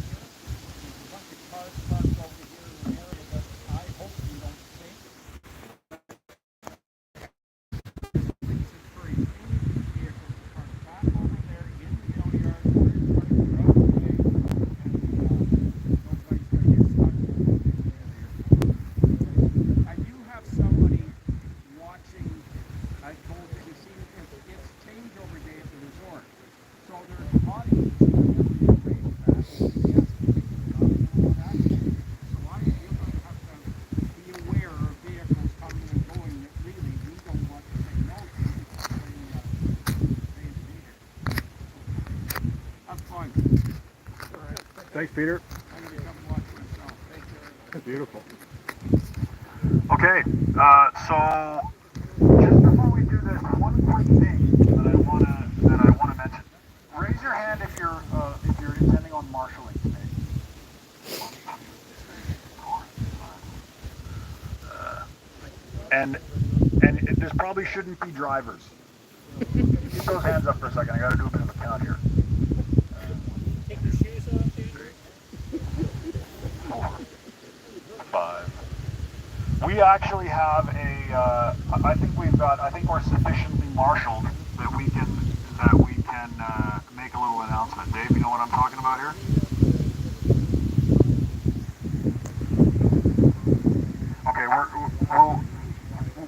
Thanks, Peter. Beautiful. Okay, so just before we do this, one quick thing that I wanna mention. Raise your hand if you're intending on marshalling today. And this probably shouldn't be drivers. Keep those hands up for a second. I got to do a bit of a count here. Take your shoes off, dude. 4, 5. We actually have I think we're sufficiently marshaled that we can make a little announcement. Dave, you know what I'm talking about here? Okay,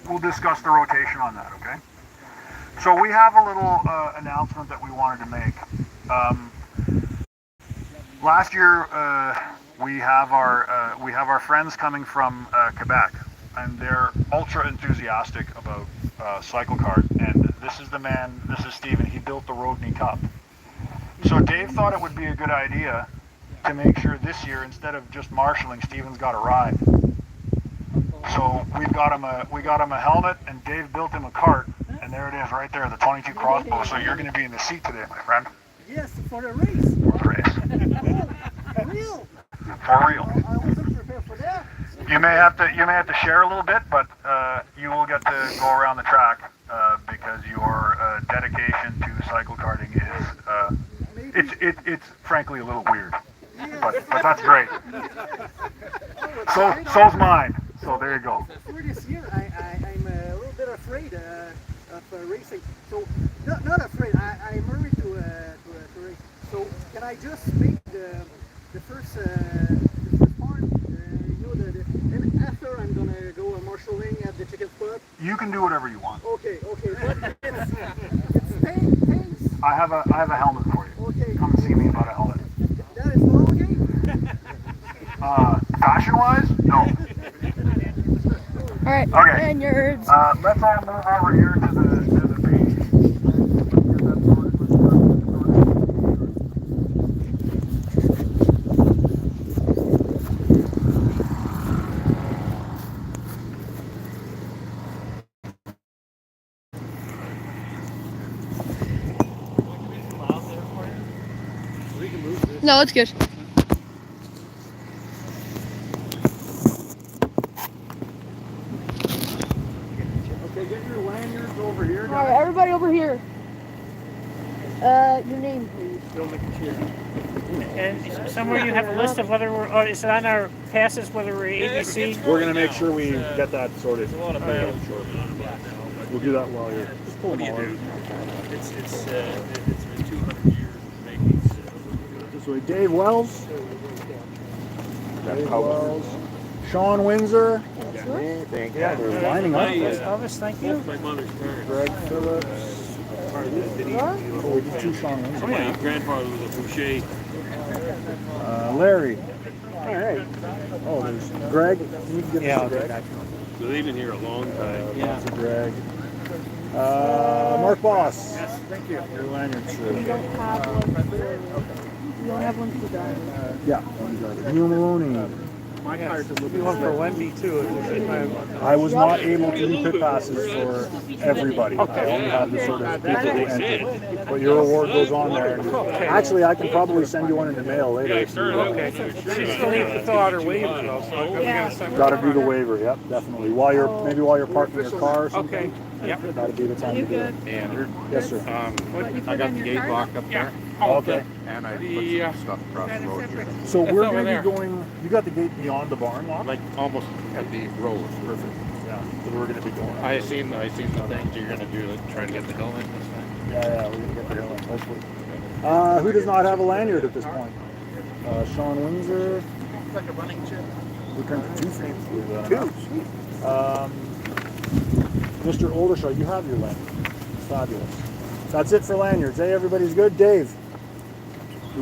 we'll discuss the rotation on that, okay? So we have a little announcement that we wanted to make. Last year, we have our friends coming from Quebec, and they're ultra enthusiastic about Cyclekart. And this is Steven. He built the Rodney Cup. So Dave thought it would be a good idea to make sure this year, instead of just marshalling, Steven's got a ride. So we got him a helmet, and Dave built him a cart, and there it is right there, the 22 crossbow. So you're going to be in the seat today, my friend. Yes, for the race. For the race. For real. For real. I wasn't prepared for that. You may have to share a little bit, but you will get to go around the track because your dedication to cyclekarting is it's frankly a little weird, but that's great. So's mine. So there you go. For this year, I'm a little bit afraid of racing. So not afraid. I'm worried to race. So can I just make the first part? And after I'm gonna go marshalling at the ticket spot. You can do whatever you want. Okay. But it's thanks. I have a helmet for you. Okay. Come and see me about a helmet. That is all okay. Fashion-wise, no. All right. Okay. Lanyards. Let's all move over here to the page. No, it's good. Okay, get your lanyards over here. All right, everybody over here. Your name, please. And somewhere you have a list of whether we're, or is it on our passes whether we're ABC? We're gonna make sure we get that sorted. We'll do that while you're. What do you do? It's been 200 years making. This way, Dave Wells. Dave Wells. Sean Windsor. Thank Yeah, they're lining up. Elvis, thank you. My mother's parents. Greg Phillips. Oh, we did 2 Sean Windsor. My grandfather was a boucher. Larry. All right. Oh, there's Greg. Can you get this to Greg? So they've been here a long time. Yeah. That's a Greg. Mark Boss. Yes, thank you. Your lanyards. You don't have one for you don't have one for the driver. Yeah, one driver. Neil Maloney. My card's a little one for Wendy too. I was not able to do pit passes for everybody. I only had the sort of people who entered. But your award goes on there. Actually, I can probably send you one in the mail later. Okay. She still needs to fill out her waiver though. So got to do the waiver. Yep, definitely. While you're parking your car or something. Okay. Yep. That'd be the time to do it. Andrew, Yes, sir. I got the gate locked up there, Okay. and I put some stuff across the road here. So we're over going to there. be going. You got the gate beyond the barn lock. Like almost at the road. Perfect. Yeah. So we're going to be going. I seen the things you're gonna do to try to get the hill in this time. Yeah, we're gonna get the hill in, hopefully. Who does not have a lanyard at this point? Sean Windsor. Like a running chip. We turned to 2 frames. Mr. Oldershaw, you have your lanyard. Fabulous. That's it for lanyards. Hey, everybody's good. Dave.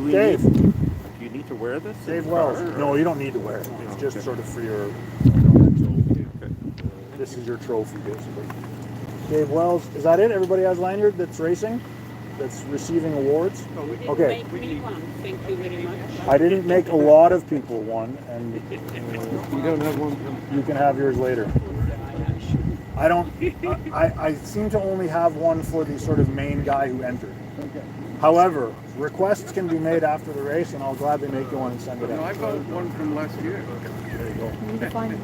Dave. Do you need to wear this? Dave Wells. No, you don't need to wear it. It's just sort of for your. This is your trophy, basically. Dave Wells. Is that it? Everybody has lanyard that's racing? that's receiving awards? Oh, we Okay. make me one. Thank you very much. I didn't make a lot of people one, and You don't have one. you can have yours later. I don't. I seem to only have one for the sort of main guy who entered. However, requests can be made after the race, and I'll gladly make you one and send it No, out. I got one from last year. There you go. You need to find him.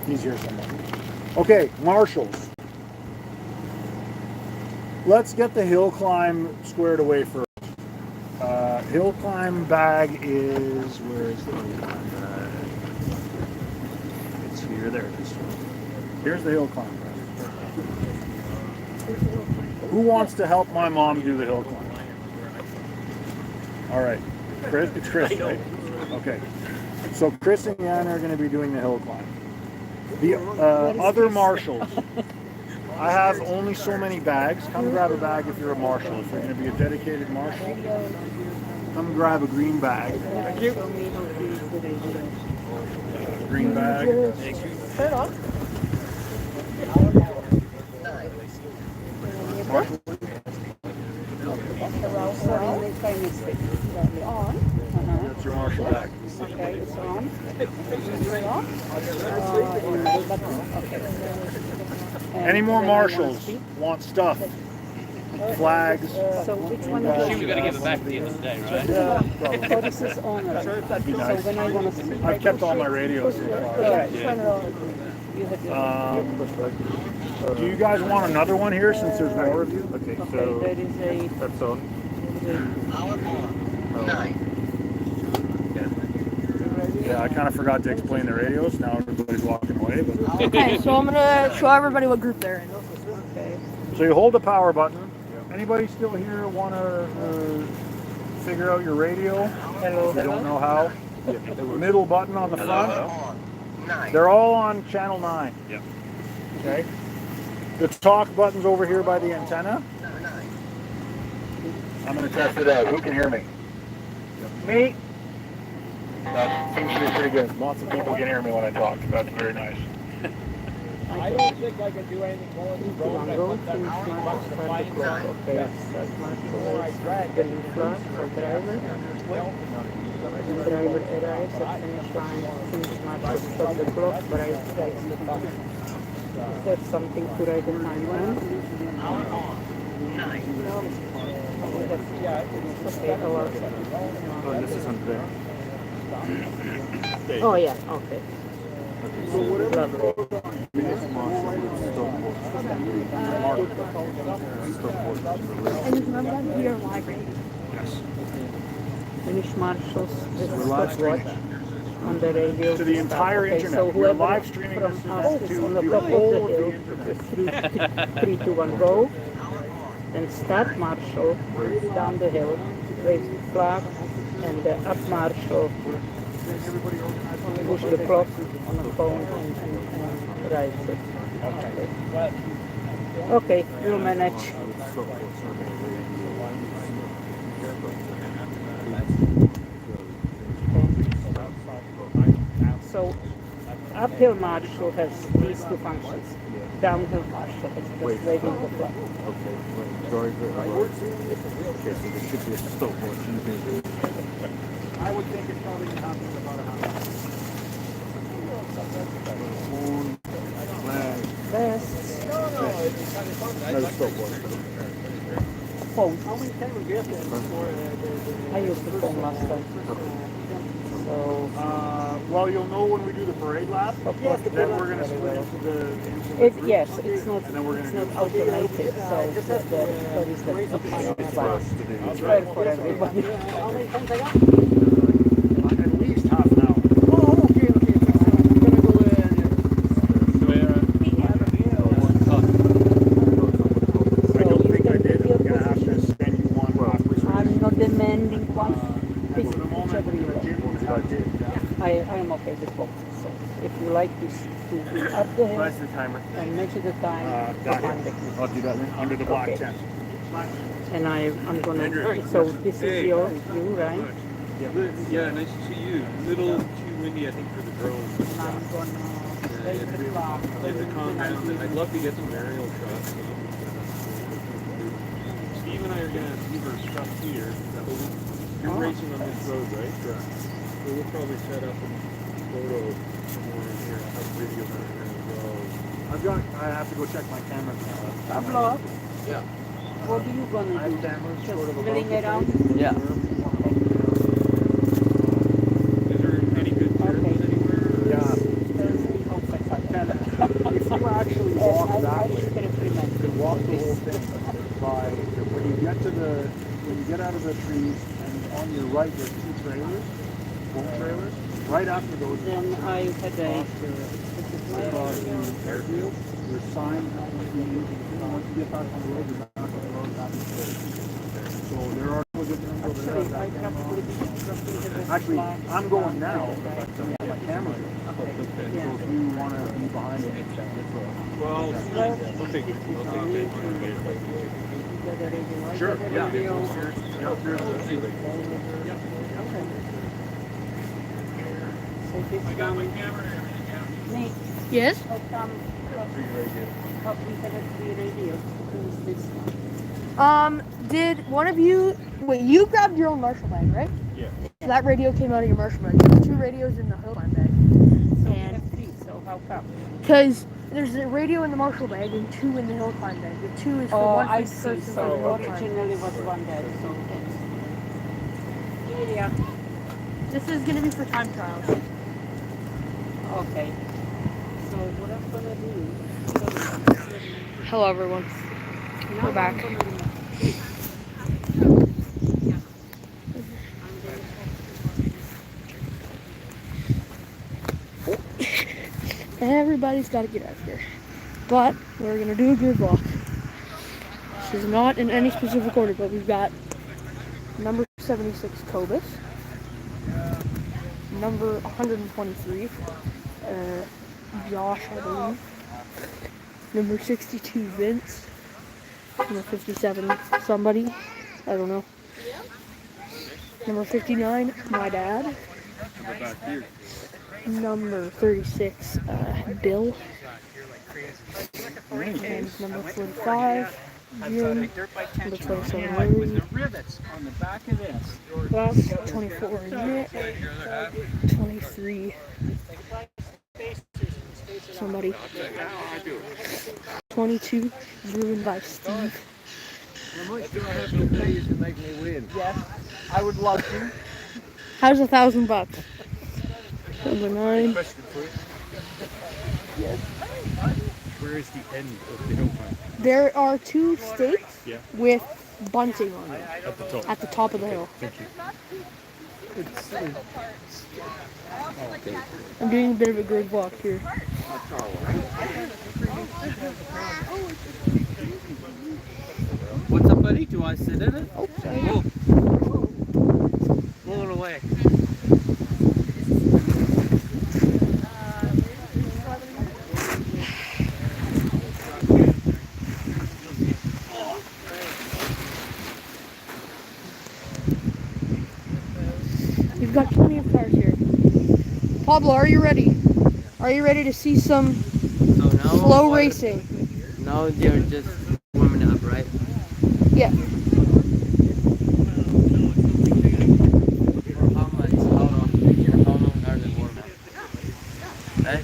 He's here somewhere. Okay, marshals. Let's get the hill climb squared away first. Hill climb bag is, where is the hill climb bag? It's here, there it is. Here's the hill climb bag. Who wants to help my mom do the hill climb? All right, Chris, it's Chris, right? Okay. So Chris and Jan are going to be doing the hill climb. The other marshals, I have only so many bags. Come grab a bag if you're a marshal. If you're going to be a dedicated marshal, come grab a green bag. Thank you. Green bag. Turn off. Marshal. On. That's your marshal bag. Okay, it's on. Any more marshals want stuff? Flags. So which one She was gonna give it back at the end of the day, right? Yeah, So this is on. that'd be nice. So when I want to see. I've kept all my radios so far. Yeah, turn it on. You have your. Do you guys want another one here since there's more of you? Okay, Okay, so there is a. that's on. Yeah, I kind of forgot to explain the radios. Now everybody's walking away. But... Okay, so I'm gonna show everybody what group they're in. Okay. So you hold the power button. Anybody still here want to figure out your radio? Hello. If you don't know how. The middle button on the front. They're all on channel 9. Yep. Okay. The talk button's over here by the antenna. I'm going to test it out. Who can hear me? Me. That seems to be pretty good. Lots of people can hear me when I talk. That's very nice. I don't think I can do anything more than road. I put that $100 to find something. Okay. Before I drag it. The driver arrives at finish line, finish mark, stop the clock, but I strike the clock. Is there something to write in my mind? Okay, This isn't there. oh yeah, okay. Lovely. And remember that we are live radio. Yes. Finish marshals with We're live stopwatch streaming. on the radio. To the entire Okay, internet. so We're whoever live streaming from this us event is to on the the top of whole the of the hill, internet. 3, 2, 1, go. Then start marshal, down the hill, raise the flag, and the up marshal, push the clock on the phone and rise it. Okay, we'll manage. So, uphill marshal has these two functions. Downhill marshal is just waving the flag. Okay, sorry for okay, so there should be a stopwatch. I would think it probably happens about a half. Vests, Another stopwatch. phone. How many times have you had this before? I used the phone last time. So, Well, you'll know when we do the parade lap. Then we're going to split into the groups. yes, it's not, And then we're it's gonna not automated, so there is the it's fair for everybody. How many times I got? At least half an hour. Oh, okay. I'm gonna go I don't think I did. I'm going to have to send you one after this. I'm not demanding one. For the moment, Whichever you like. Jim was not did. I am okay with both. So if you like to be up the hill Where's the timer? and measure the time, That fine. I'll do that under the black Okay. tent. And I'm gonna. So this is you, right? Yeah, nice to see you. A little too windy, I think, for the drones. And I'm gonna raise the flag. In the compound, I'd love to get some aerial shots. Steve and I are gonna leave our stuff here. You're racing on this road, right? Correct. So we'll probably set up a photo somewhere in here. I'll have video in here as well. I have to go check my cameras now. Pablo, Yeah. what are you gonna I have do? cameras Just sort of above milling the around? face. Yeah. Is there any good turns Okay. anywhere? Yeah. There's the hope I If you actually walk that way, you experiment. can walk the whole thing by when you get out of the trees and on your right there's 2 trailers, boat trailers. Right after those, Then I had a across the airfield, your sign will be, once you get back on the road, you're back on the road, back on the road. So there are no good things over there. I probably be Actually, I'm going now, but my camera is. So Yeah. if you want to be behind me, Well, we'll take it. Sure, yeah. Nick, Yes? how come we have a 3 radios? Who's this one? Did one of you, wait, you grabbed your own Marshall bag, right? Yeah. So that radio came out of your Marshall bag. There's 2 radios in the Hillclimb bag. So we have 3, so how come? Because there's a radio in the Marshall bag and 2 in the Hillclimb bag. The 2 is for Oh, one I each see. person for the So Hillclimb. originally was one there, so that's... Yeah. This is going to be for time trials. Okay. So what I'm gonna do... Hello, everyone. We're back. Everybody's got to get out of here. But we're going to do a grid walk. This is not in any specific order, but we've got number 76 Cobus, number 123 Josh, I believe, number 62 Vince, number 57 somebody, I don't know, number 59 my dad, number 36 Bill, and number 45 Jim, number 27 Larry, Rivets on the back of this. 24 Nick, 23 somebody, 22 driven by Steve. How much do I have to pay you to make me win? Yes, I would love to. How's $1,000? Number 9. Question for you. Yes. Where is the end of the hill climb? There are 2 stakes Yeah. with bunting on them At the top. at the top of the hill. Thank you. I'm doing a bit of a grid walk here. What's up, buddy? Do I sit in it? Oh, sorry. Oh. Roll it away. We've got plenty of cars here. Pablo, are you ready? Are you ready to see some So now slow racing? Now they're just warming up, right? Yeah. For how much? How long are they warm up? Right?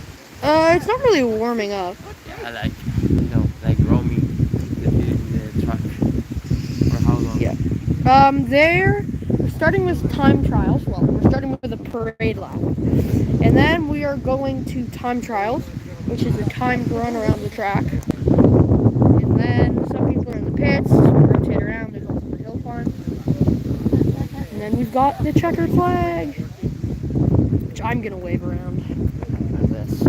It's not really warming up. I like, like roaming the truck. For how long? Yeah. They're starting with time trials. Well, we're starting with a parade lap. And then we are going to time trials, which is a timed run around the track. And then some people are in the pits, rotate around, there's also the hill climb. And then we've got the checkered flag, which I'm going to wave around like this.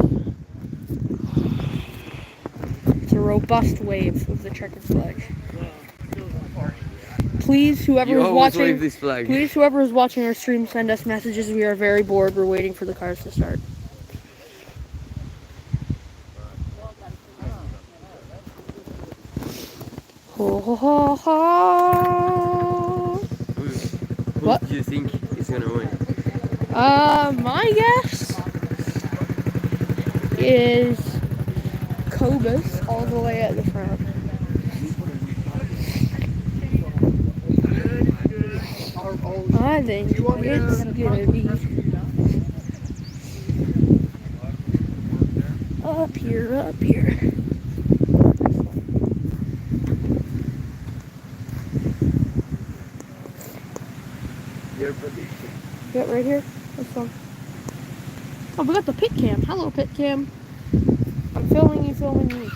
It's a robust wave of the checkered flag. Please, whoever You is always watching, wave this flag. please, whoever is watching our stream, send us messages. We are very bored. We're waiting for the cars to start. Ho ho ho ho! Who What? do you think is gonna win? My guess is Cobus all the way at the front. I think it's gonna be up here, up here. Yeah, right here. This one. Oh, we got the pit cam. Hello, pit cam. I'm filming you, filming me.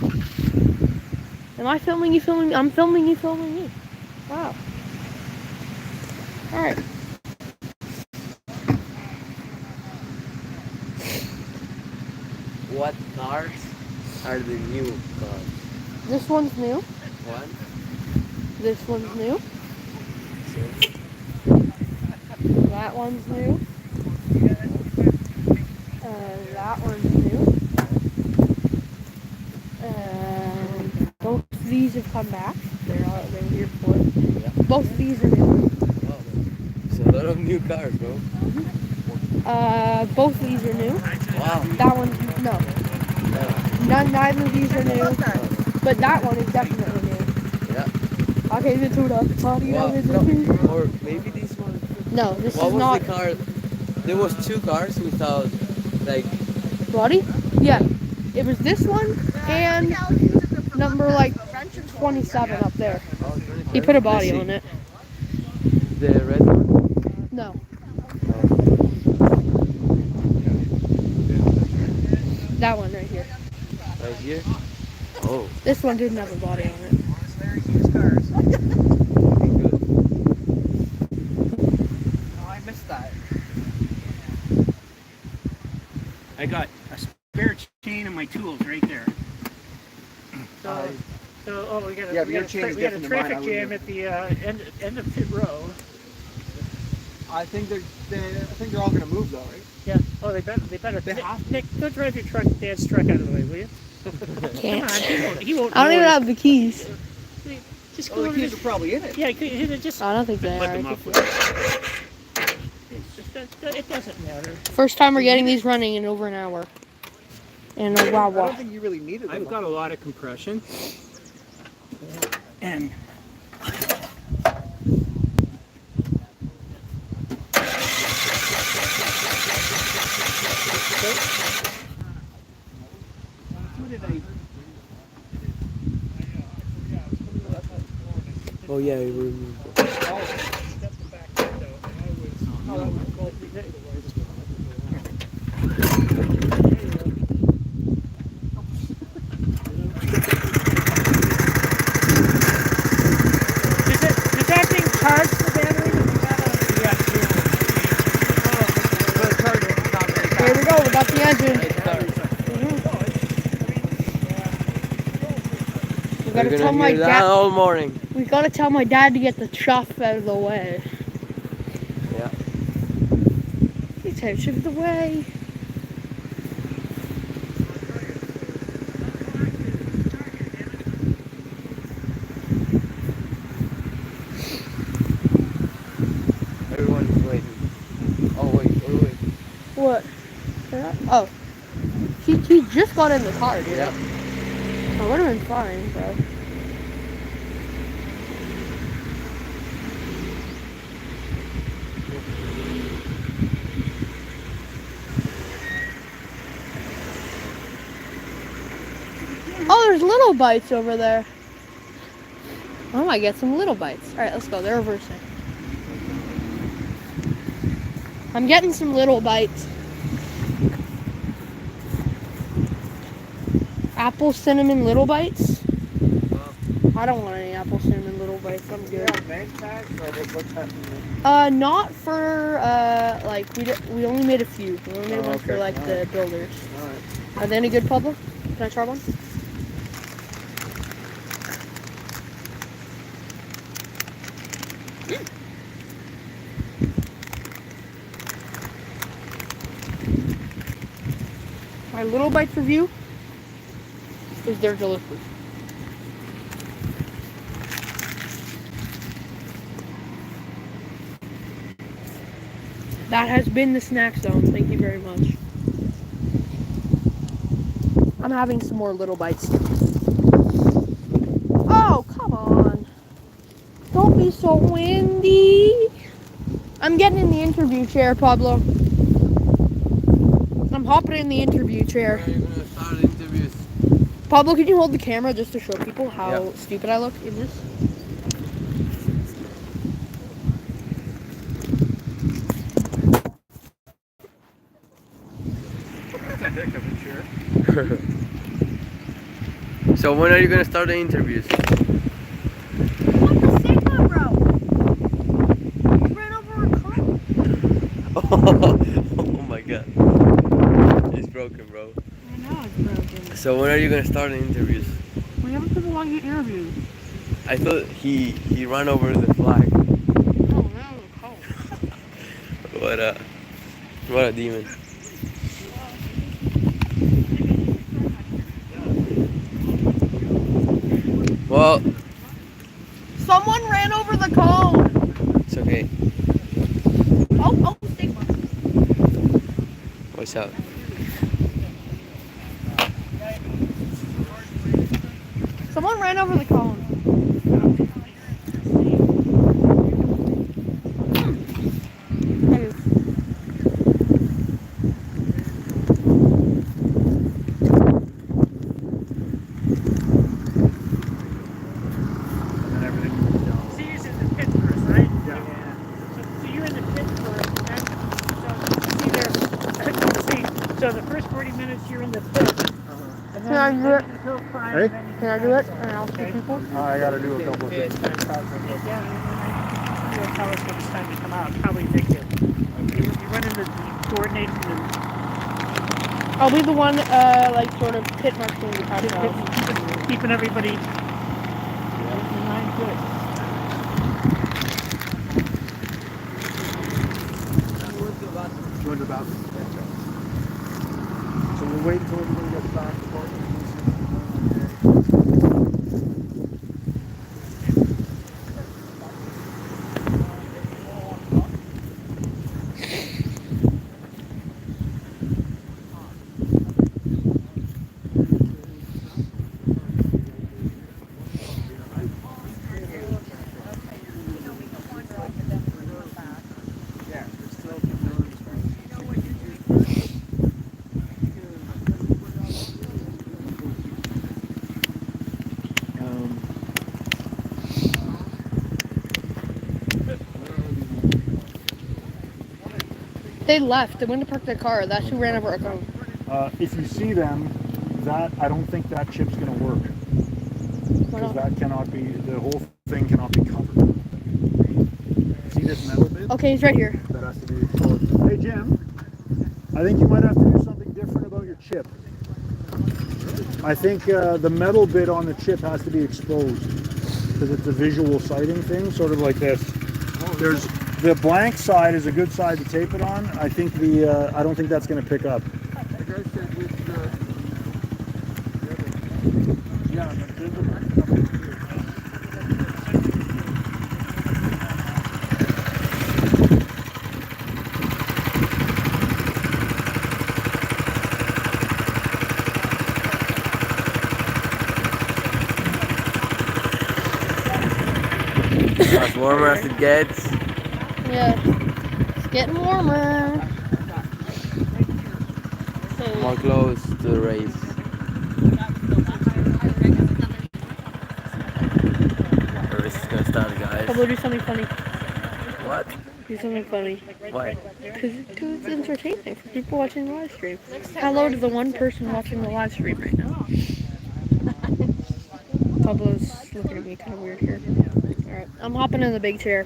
Am I filming you, filming me? I'm filming you, filming me. Wow. Alright. What cars are the new cars? This one's new. One, This one's new. two, That one's new. That one's new. Both of these have come back. They're here for it. Yeah. Both of these are new. wow. It's a lot of new cars, bro. Both of these are new. Wow. That one's no. Neither of these are new. But that one is definitely new. Yeah. Okay, the two up. Wow. No. Or maybe this one. No, this What is was not. the car? There was two cars without, like, Body? Yeah. It was this one and number like 27 up there. He put a body on it. the red one. No. That one right here. Right here. Oh. This one didn't have a body on it. Good. Oh, I missed that. I got a spare chain and my tools right there. So, we got a, Yeah, but we your got a, chain tra- is we got a different than mine, traffic I jam wouldn't at the end of pit row. I think they're all gonna move though, right? Yeah. Oh, they better. They Nick, have to. Nick, don't drive your truck, Dad's truck out of the way, will you? Can't. Come on, he won't. I don't know even it. have the keys. Just Oh, go the over keys to are probably in it. Yeah, just. I don't think they Let are. them up. It doesn't matter. First time we're getting these running in over an hour. And a I Wawa. don't think you really needed them. I've got a lot of compression. And Oh yeah, we removed it. Does that thing charge the battery? Here we go, we got the engine. Nice car. We We're gotta tell gonna my hear that dad. all morning. We gotta tell my dad to get the chuff out of the way. Yeah. Get out of the way. Everyone's waiting. Oh wait. What? Oh. He just got in the car, dude. Yeah. I would have been fine, bro. Oh, there's little bites over there. I might get some little bites. Alright, let's go. They're reversing. I'm getting some little bites. Apple cinnamon little bites? I don't want any apple cinnamon little bites. I'm good. Not for like we only made a few. We only made one for like the builders. Are they any good, Pablo? Can I try one? My little bites review is they're delicious. That has been the snack zone. Thank you very much. I'm having some more little bites. Oh, come on. Don't be so windy. I'm getting in the interview chair, Pablo. I'm hopping in the interview chair. When are you gonna start interviews? Pablo, can you hold the camera just to show people how Yeah. stupid I look in this? That's a heck of a chair. So when are you gonna start the interviews? What the Sigma, bro? You ran over a car. Oh my god. It's broken, bro. I know it's broken. So when are you gonna start the interviews? Whenever people want to get interviewed. I thought he ran over the flag. Oh, no, cold. What a demon. Well, Someone ran over the cone. it's okay. Oh, Sigma. What's up? Someone ran over the cone. Hey. And then everything moves down. See, you're in the pit first, right? Yeah. So you're in the pit first, and then, so the first 40 minutes you're in the pit. And Can I do it? Hill climb, Hey? and then you Can I do it? And I'll see people. I got to do a couple of things. Yeah, and you'll tell us when it's time to come out. Probably take it. You run into the coordinating and I'll be the one, like, sort of pit marshalling the time trials. keeping everybody in line good. Join the bathroom. So we'll wait until everybody gets back to parking. They left. They went to park their car. That's who ran over a cone. If you see them, I don't think that chip's going to work. Why Because not? that cannot be, the whole thing cannot be covered. See this metal bit? Okay, he's right here. That has to be exposed. Hey Jim, I think you might have to do something different about your chip. I think the metal bit on the chip has to be exposed because it's a visual sighting thing, sort of like this. There's the blank side is a good side to tape it on. I think I don't think that's going to pick up. The guy said with yeah, the visible. As warmer as it gets. Yeah. It's getting warmer. More close to the race. The race is gonna start, guys. Pablo, do something funny. What? Do something funny. Why? Because it's entertaining for people watching the live stream. Hello to the one person watching the live stream right now. Pablo's looking at me kind of weird here. Alright, I'm hopping in the big chair.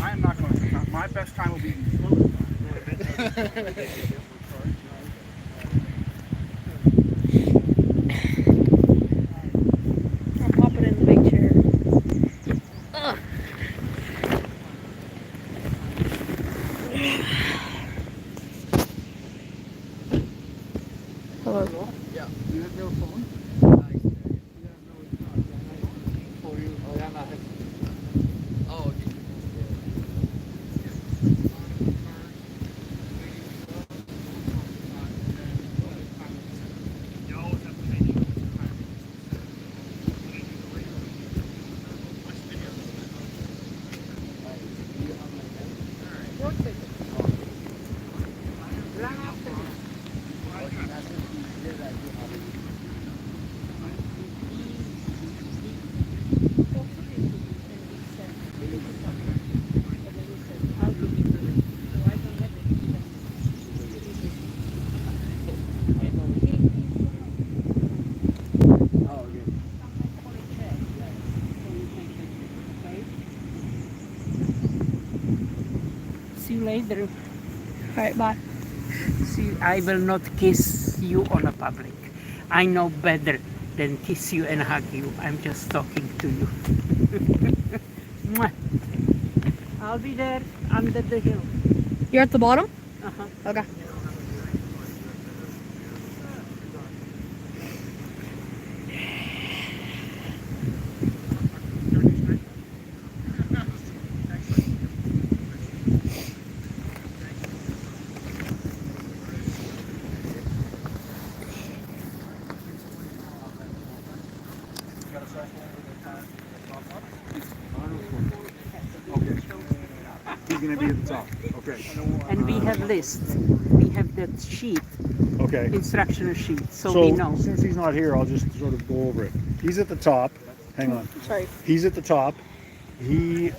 I am not going to. My best time will be I'm hopping in the big chair. Ugh. Hello. Yeah. You have your phone? Oh, okay. later. All right, bye. See, I will not kiss you on a public. I know better than kiss you and hug you. I'm just talking to you. Mwah. I'll be there under the hill. You're at the bottom? Uh-huh. Okay. He's going to be at the top. Okay. And we have lists. We have that sheet, Okay. instructional sheet, so we know. Since he's not here, I'll just sort of go over it. He's at the top. Hang on. Sorry. He's at the top. You're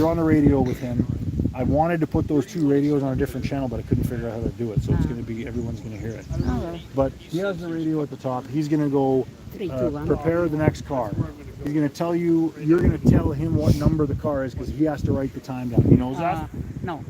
on the radio with him. I wanted to put those two radios on a different channel, but I couldn't figure out how to do it. So it's going to be, everyone's going to hear it. Oh, But he has the radio at the top. He's going to go 3, 2, 1. prepare the next car. He's going to tell you, you're going to tell him what number the car is because he has to write the time down. He knows that? No.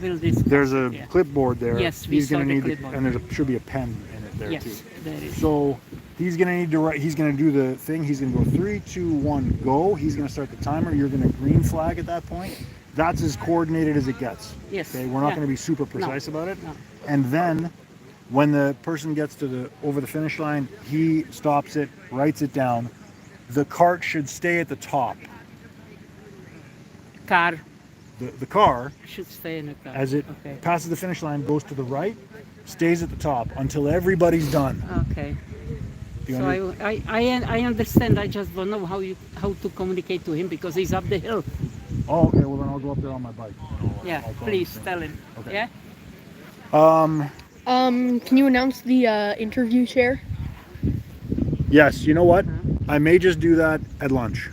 Will this? There's a Yeah. clipboard there. Yes, we he's saw going to the need, clipboard. and should be a pen in it there Yes, too. there is. So he's going to need to write, he's going to do the thing. He's going to go 3, 2, 1, go. He's going to start the timer. You're going to green flag at that point. That's as coordinated as it gets. Yes. Okay, we're not Yeah. going to be super precise about it. No. And then when the person gets to over the finish line, he stops it, writes it down. The cart should stay at the top. Car The car, should stay in the car. as it Okay. passes the finish line, goes to the right, stays at the top until everybody's done. Okay. You So under- I understand. I just don't know how to communicate to him because he's up the hill. Oh, okay. Well, then I'll go up there on my bike. Yeah. I'll call Please him. tell him. Okay. Yeah. Can you announce the interview chair? Yes. You know what? I may just do that at lunch.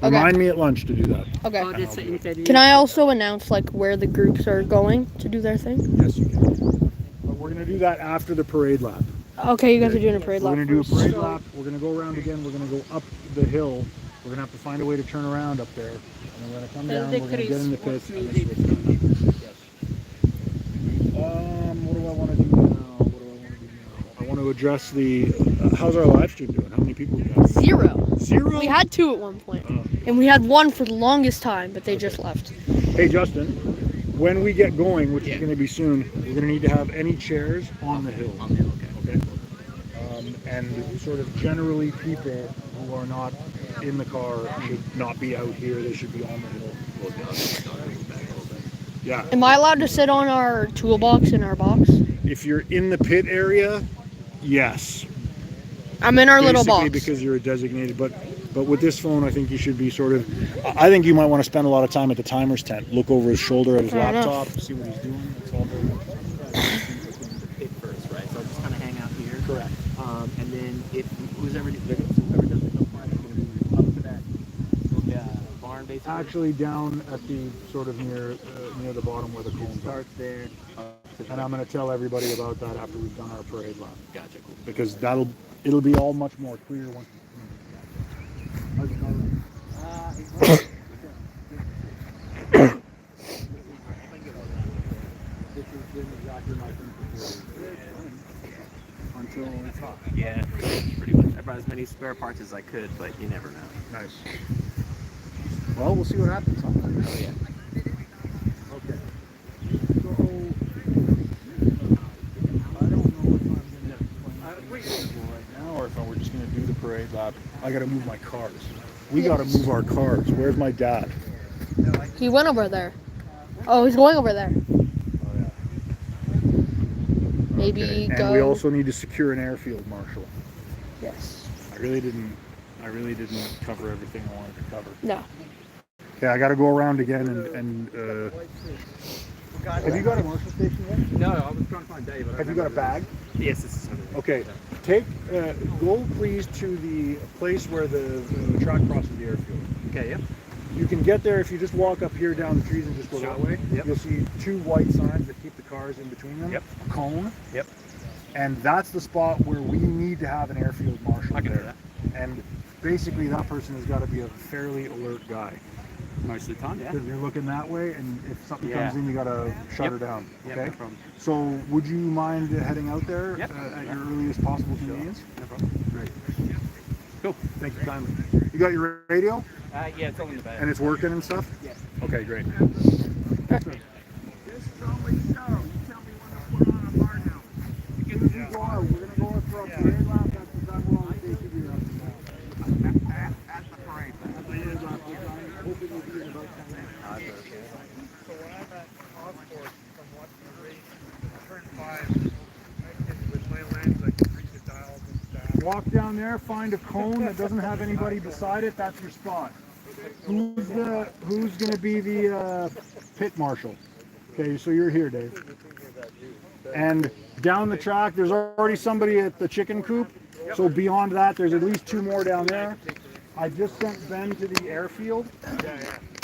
Okay. Remind me at lunch to do that. Okay. Oh, that's an interview. Can I also announce like where the groups are going to do their thing? Yes, you can. But we're gonna do that after the parade lap. Okay, you guys are doing a parade We're lap. gonna do a first. parade lap. We're gonna go around again. We're gonna go up the hill. We're gonna have to find a way to turn around up there, and then we're gonna come Tell down. the We're gonna get in the Chris pits. what's And then needed. switch. Yes. What do I want to do now? I want to address the. How's our live stream doing? How many people we got? 0. 0. We had 2 at one point, Oh. and we had 1 for the longest time, but they just left. Hey Justin, when we get going, which is going to be soon, we're going to need to have any chairs on the hill. On the hill, okay. And sort of generally people who are not in the car should not be out here. They should be on the hill. We'll be on the back a little bit. Yeah. Am I allowed to sit on our toolbox in our box? If you're in the pit area, yes. I'm in our little Basically box. because you're a designated, but with this phone, I think you should be sort of. I think you might want to spend a lot of time at the timer's tent. Look over his shoulder at his Fair enough. laptop, see what he's doing. It's all very Pit first, right? So I'll just kind of hang out here. correct. And then if whoever does the hill climb, they're going to be up to that barn basically. Actually, down at the sort of near the bottom where the cones are. Starts there. And I'm going to tell everybody about that after we've done our parade lap, Gotcha, cool. because it'll be all much more clear once. How's it going? This has been exactly my thing until it's hot. Yeah, pretty much. I brought as many spare parts as I could, but you never know. Nice. Well, we'll see what happens. Huh? Oh yeah. Okay. So, I don't know if I'm going to play right now or if we're just going to do the parade lap. I got to move my cars. We got to move our cars. Where's my dad? He went over there. Oh, he's going over there. Oh, yeah. Maybe Okay. go. And we also need to secure an airfield marshal. Yes. I really didn't cover everything I wanted to cover. No. Okay, I got to go around again and have you got a marshal station yet? No, I was trying to find Dave. Have you got a bag? Yes, this is. Okay, go please to the place where the track crosses the airfield. Okay, yep. You can get there if you just walk up here down the trees and just go that way. Yep. You'll see 2 white signs that keep the cars in between them. Yep. A cone. Yep. And that's the spot where we need to have an airfield marshal I can do there. And basically that person has got to be a fairly alert guy. Most of the time, yeah. You're looking that way, and if something Yeah. comes in, you gotta shut Yep. her down. Yep, Okay. no problem. So, would you mind heading out there Yep. at your earliest possible convenience? No problem. Great. Cool. Thank you kindly. You got your radio, Yeah, it's all in the bag. and it's working and stuff. Yeah. Okay, great. This is always show. You tell me when to put on a bar now. As soon as we go out, we're gonna go out for a parade lap. That's the time we're on station here. At the parade. Parade lap. Hoping we'll be in about 10 minutes. So when I'm at Osborne, from watching the race, turn 5, I can, with my lens, I can read the dials and stuff. Walk down there, find a cone that doesn't have anybody beside it. That's your spot. Who's gonna be the pit marshal? Okay, so you're here, Dave. And down the track, there's already somebody at the chicken coop. So beyond that, there's at least 2 more down there. I just sent Ben to the airfield.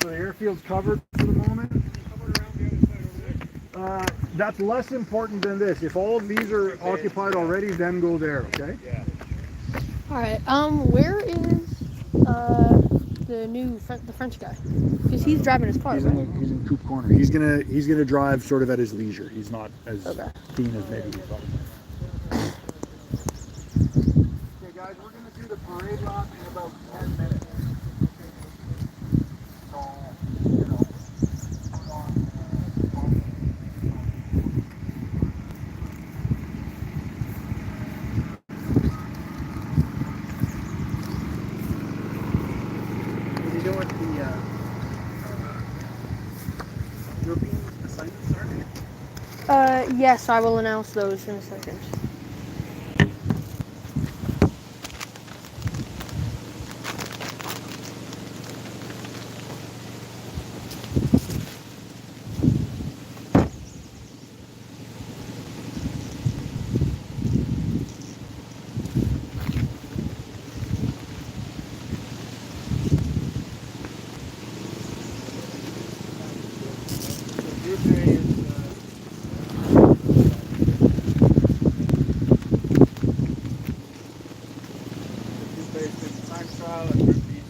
So the airfield's covered for the moment. That's less important than this. If all of these are occupied already, then go there, okay? All right. Where is the French guy? Because he's driving his car, He's right? in coop corner. He's gonna drive sort of at his leisure. He's not as Okay. keen as maybe he thought. Okay, guys, we're gonna do the parade lap in about 10 minutes. So, you know, put on. Do you know what the European assignments are? Yes, I will announce those in a second. Group A is time trial and group B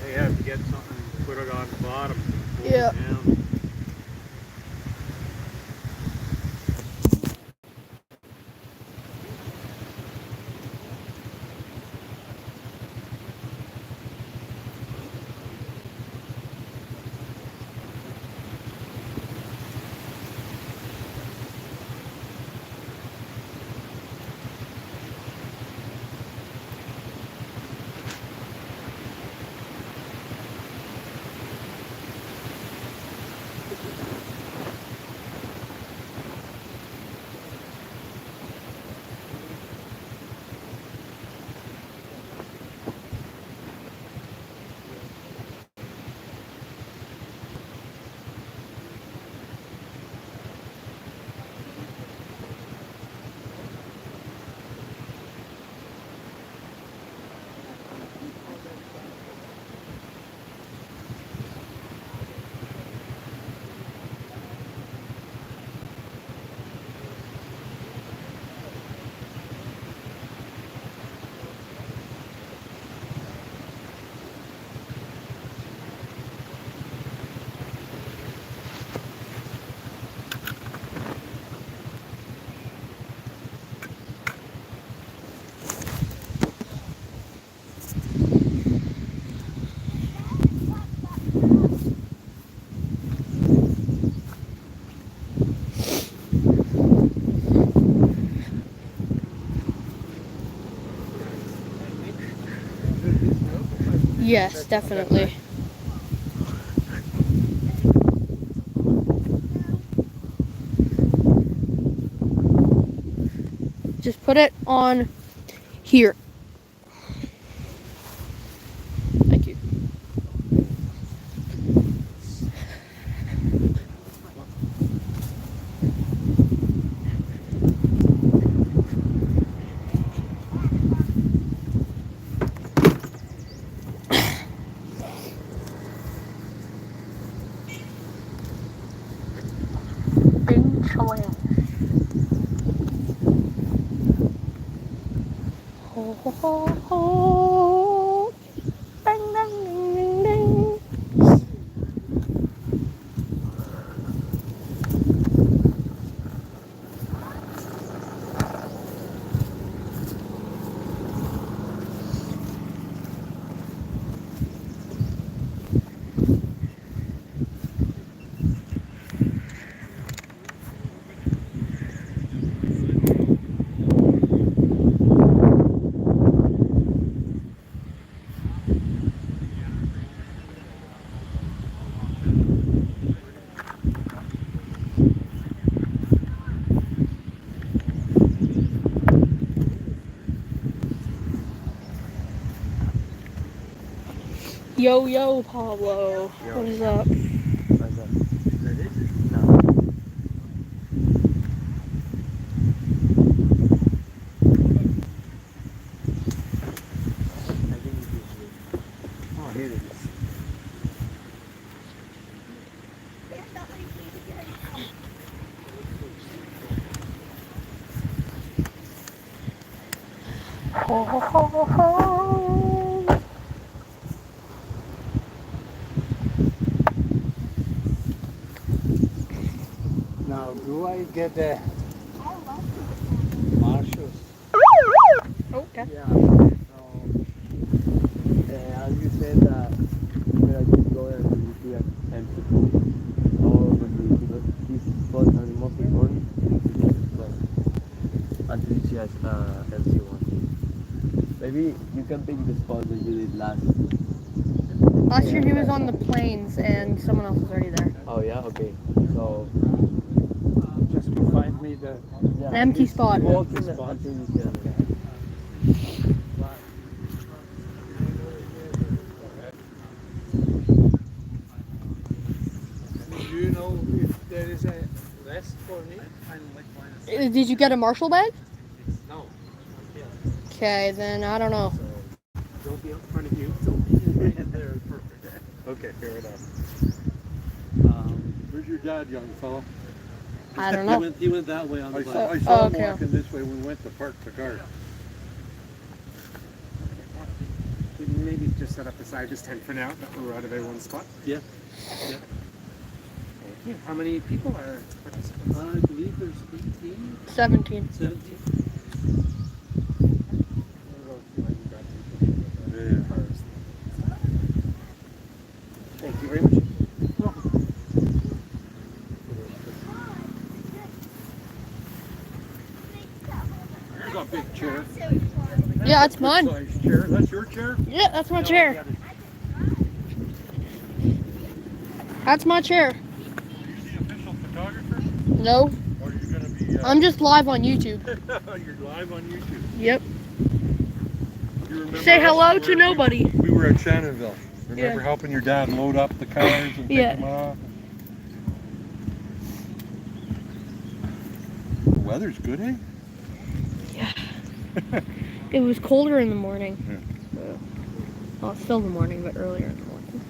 They have to get something, put it on the bottom. Pull Yeah. it down. Yes, definitely. Just put it on here. Thank you. Ho, ho, ho, ho. Ding, ding, ding, ding, ding. Yo, yo, Pablo. Yo. What is up? What's up? Ready? No. I think it is. Oh, here it is. Ho, ho, ho, ho, ho. Now, do I get the marshals? Okay. Yeah. So, as you said, when I just go and you see a empty pool, or when you because these spots are the most important, you just go until she has empty one. Maybe you can pick the spot that you did last. Last year he was on the plains and someone else was already there. Oh yeah, okay. So Just to find me the. yeah, An empty spot. walk in until you see it. Do you know if there is a rest for me? Did you get a Marshall bag? No. Okay, then I don't know. Don't be in front of you. Don't be right there. Perfect. Okay, fair enough. Where's your dad, young fella? I don't know. He went that way on the bike. I saw him walking this way when we went to park the car. Maybe just set up beside his tent for now, but we're out of everyone's spot. Yeah. How many people are participants? I believe there's 18, 17. 17. Thank you very much. There's a big chair. Yeah, that's mine. Size chair. That's your chair? Yeah, that's my chair. That's my chair. Are you the official photographer? No, Or are you going to be... I'm just live on YouTube. You're live on YouTube. Yep. You remember Say us? hello to nobody. We were at Shannonville. Remember Yeah. helping your dad load up the cars and Yeah. take them off? The weather's good, eh? Yeah. It was colder in the morning. Yeah. Well, it's still in the morning, but earlier in the morning.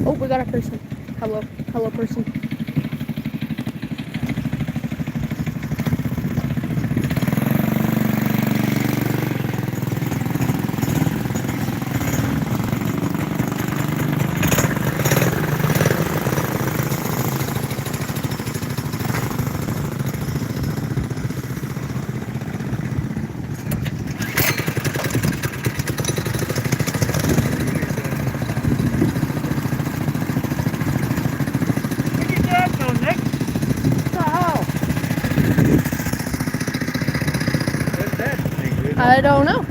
Oh, we got a person. Hello. Hello, person. I don't know.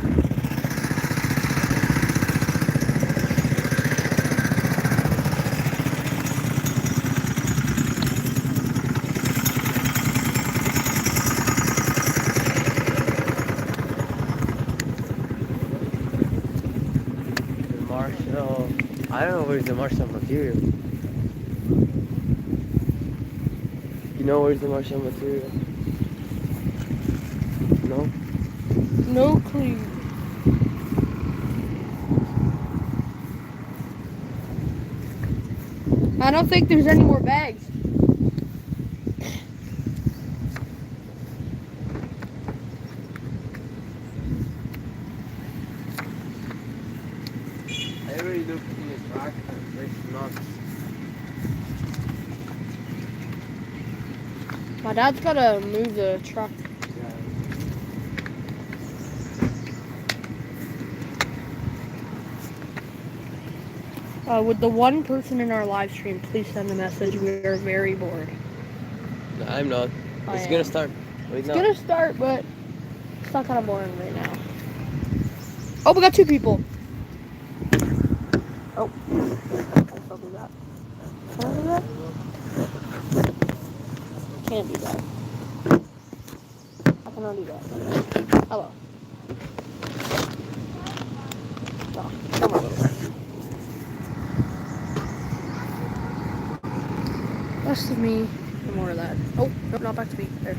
The Marshall. I don't know where's the Marshall material. You know where's the Marshall material? No? No clue. I don't think there's any more bags. I already looked in the track and there's not. My dad's gotta move the truck. Would the one person in our live stream please send a message? We are very bored. No, I'm not. I It's am. gonna start. Wait, It's no. gonna start, but it's not kind of boring right now. Oh, we got 2 people. Oh. Can I do that? Can I do that? Can't do that. I cannot do that. Hello. No, come on. Less of me, and more of that. Oh, no, not back to me. There.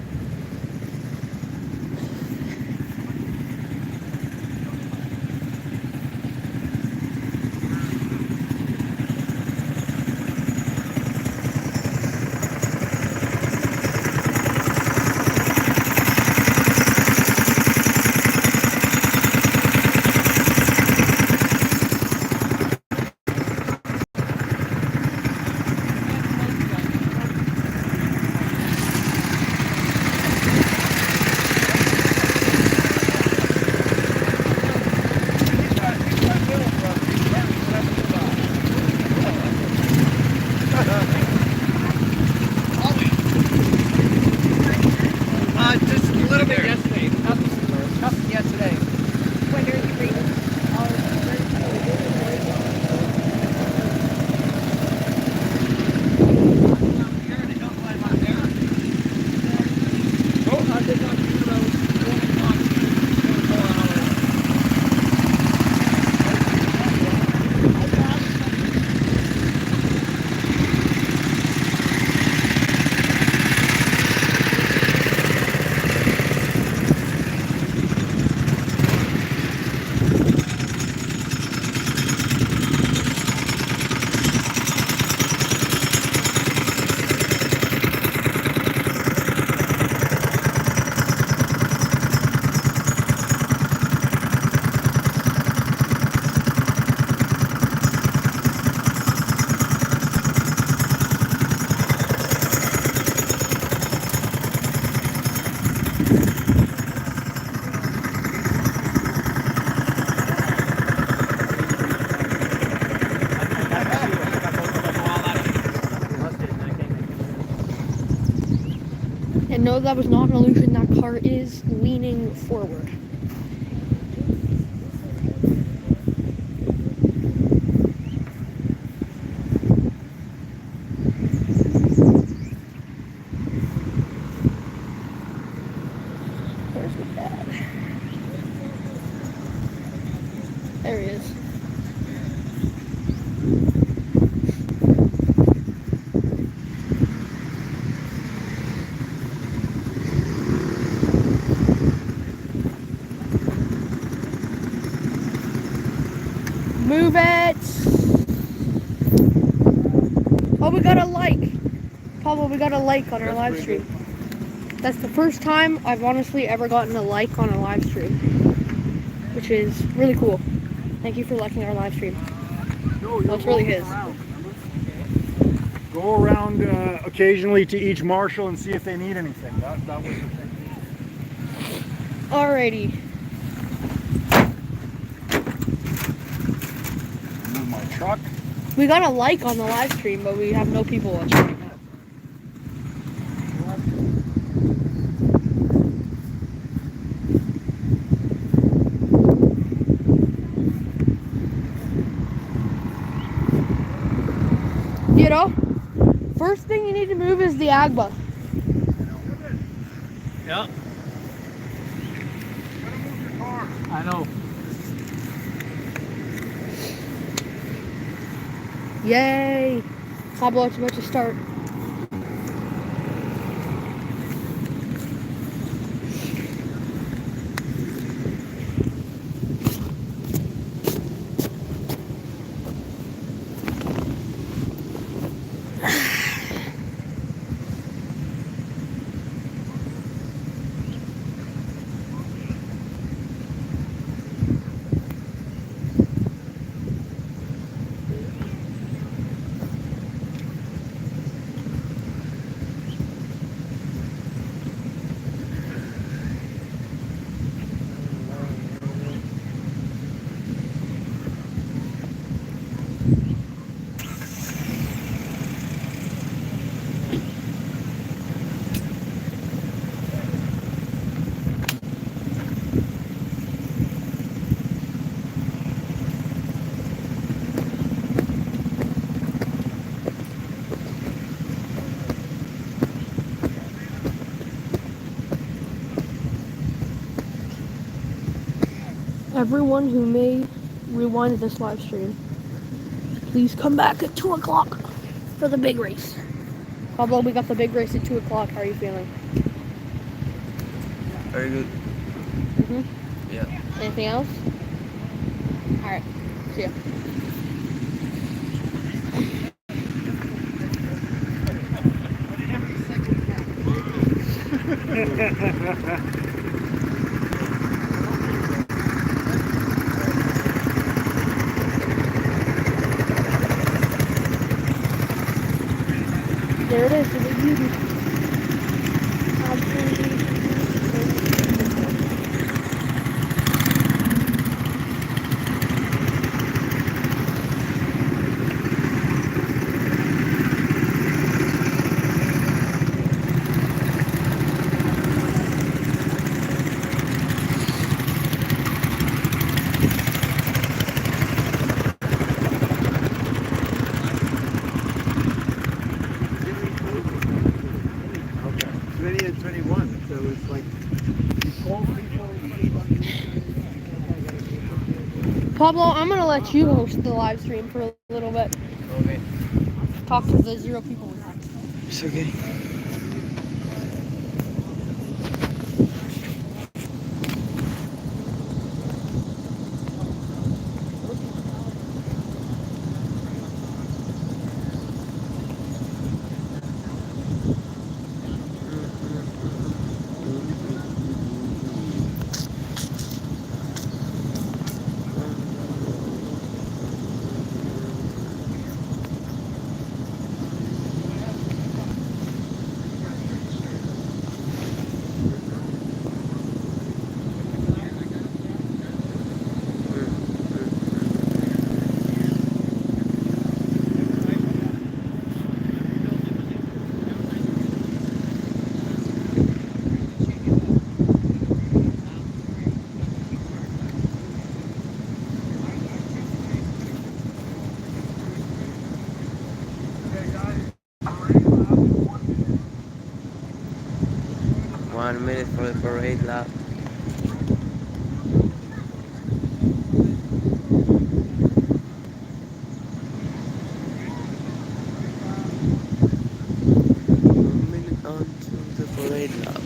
Just a little bit yesterday. Nothing yet today. When are you reading? And no, that was not an illusion. That car is leaning forward. Where's the dad? There he is. Move it! Oh, we got a like. Pablo, we got a like on our live stream. That's the first time I've honestly ever gotten a like on a live stream, which is really cool. Thank you for liking our live stream. That's really his. Go around occasionally to each marshal and see if they need anything. That was the thing. Alrighty. Move my truck. We got a like on the live stream, but we have no people watching right now. kiddo. First thing you need to move is the Agba. Yeah. I know. Yay! Pablo, it's about to start. Everyone who may rewind this live stream, please come back at 2 o'clock for the big race. Pablo, we got the big race at 2 o'clock. How are you feeling? Very good. Yeah. Anything else? Alright. See ya. There it is, the big beauty. Absolutely. Pablo, I'm gonna let you host the live stream for a little bit. Okay. Talk to the 0 people we have. It's okay. One minute for the parade lap. One minute onto the parade lap.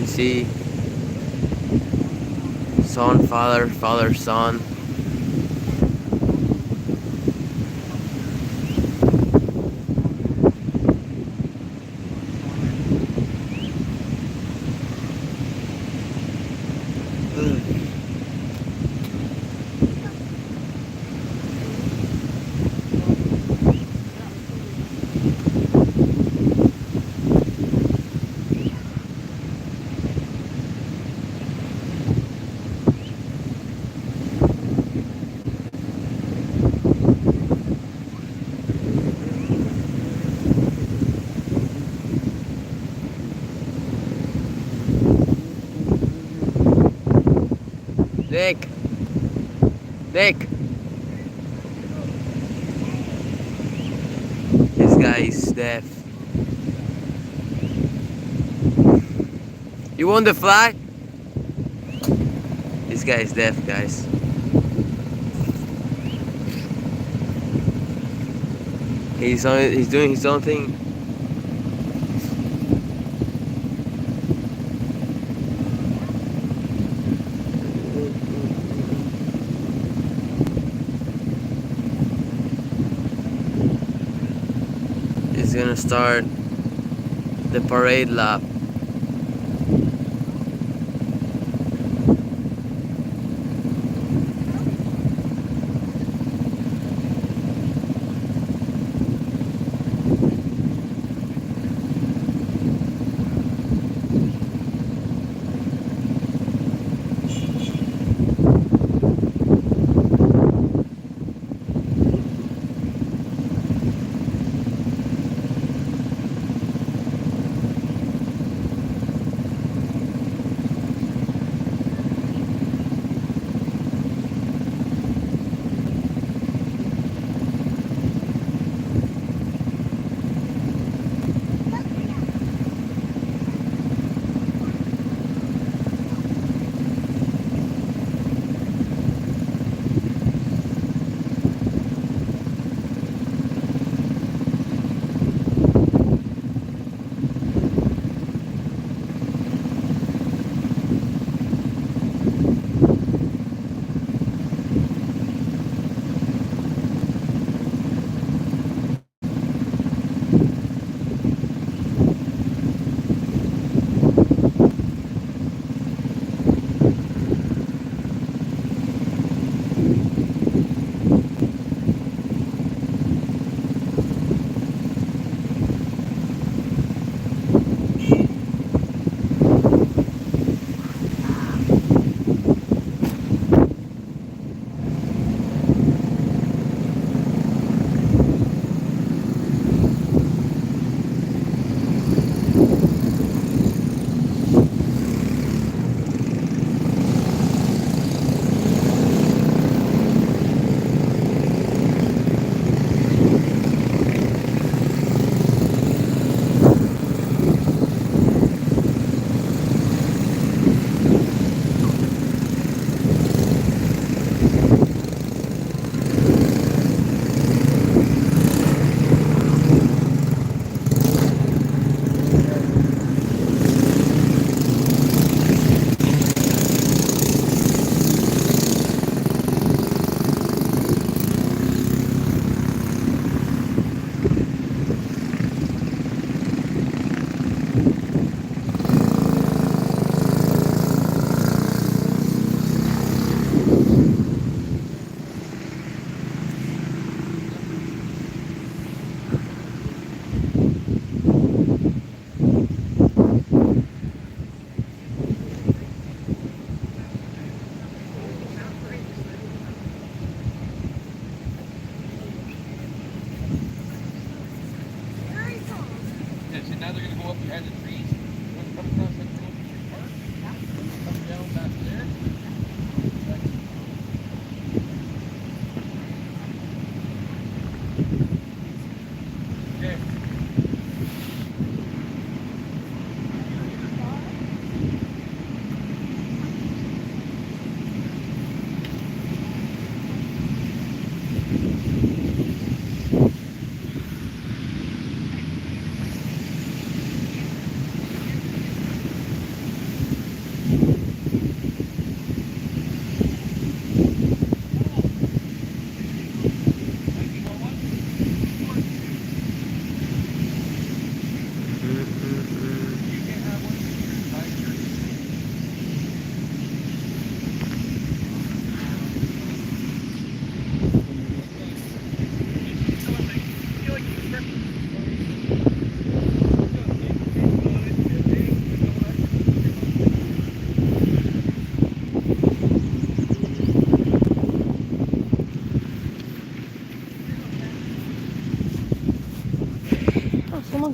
see son, father, father, son. Nick! Nick! This guy is deaf. You want the flag? This guy is deaf, guys. He's doing his own thing. He's gonna start the parade lap.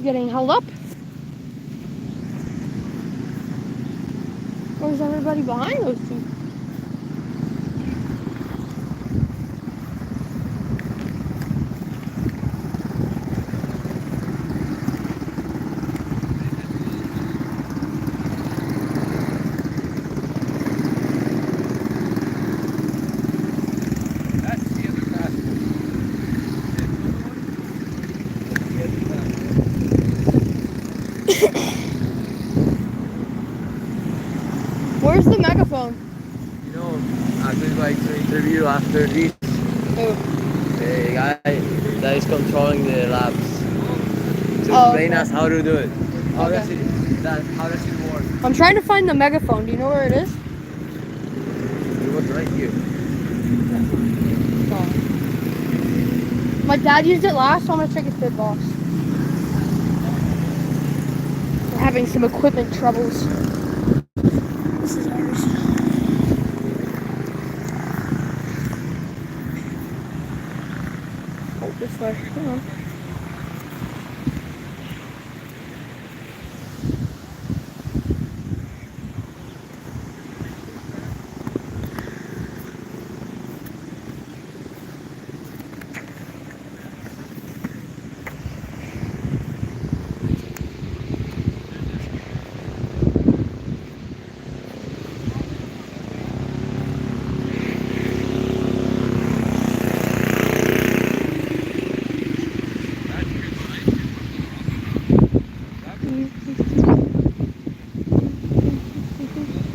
getting held up. Where's everybody behind those two? Where's the megaphone? You know, I'm going to interview after this. Oh. The guy that is controlling the labs to explain us how to do it. How does it work? I'm trying to find the megaphone. Do you know where it is? It was right here. Oh. My dad used it last, so I'm gonna check his fit box. We're having some equipment troubles. This is ours. Oh, this way. Hang on.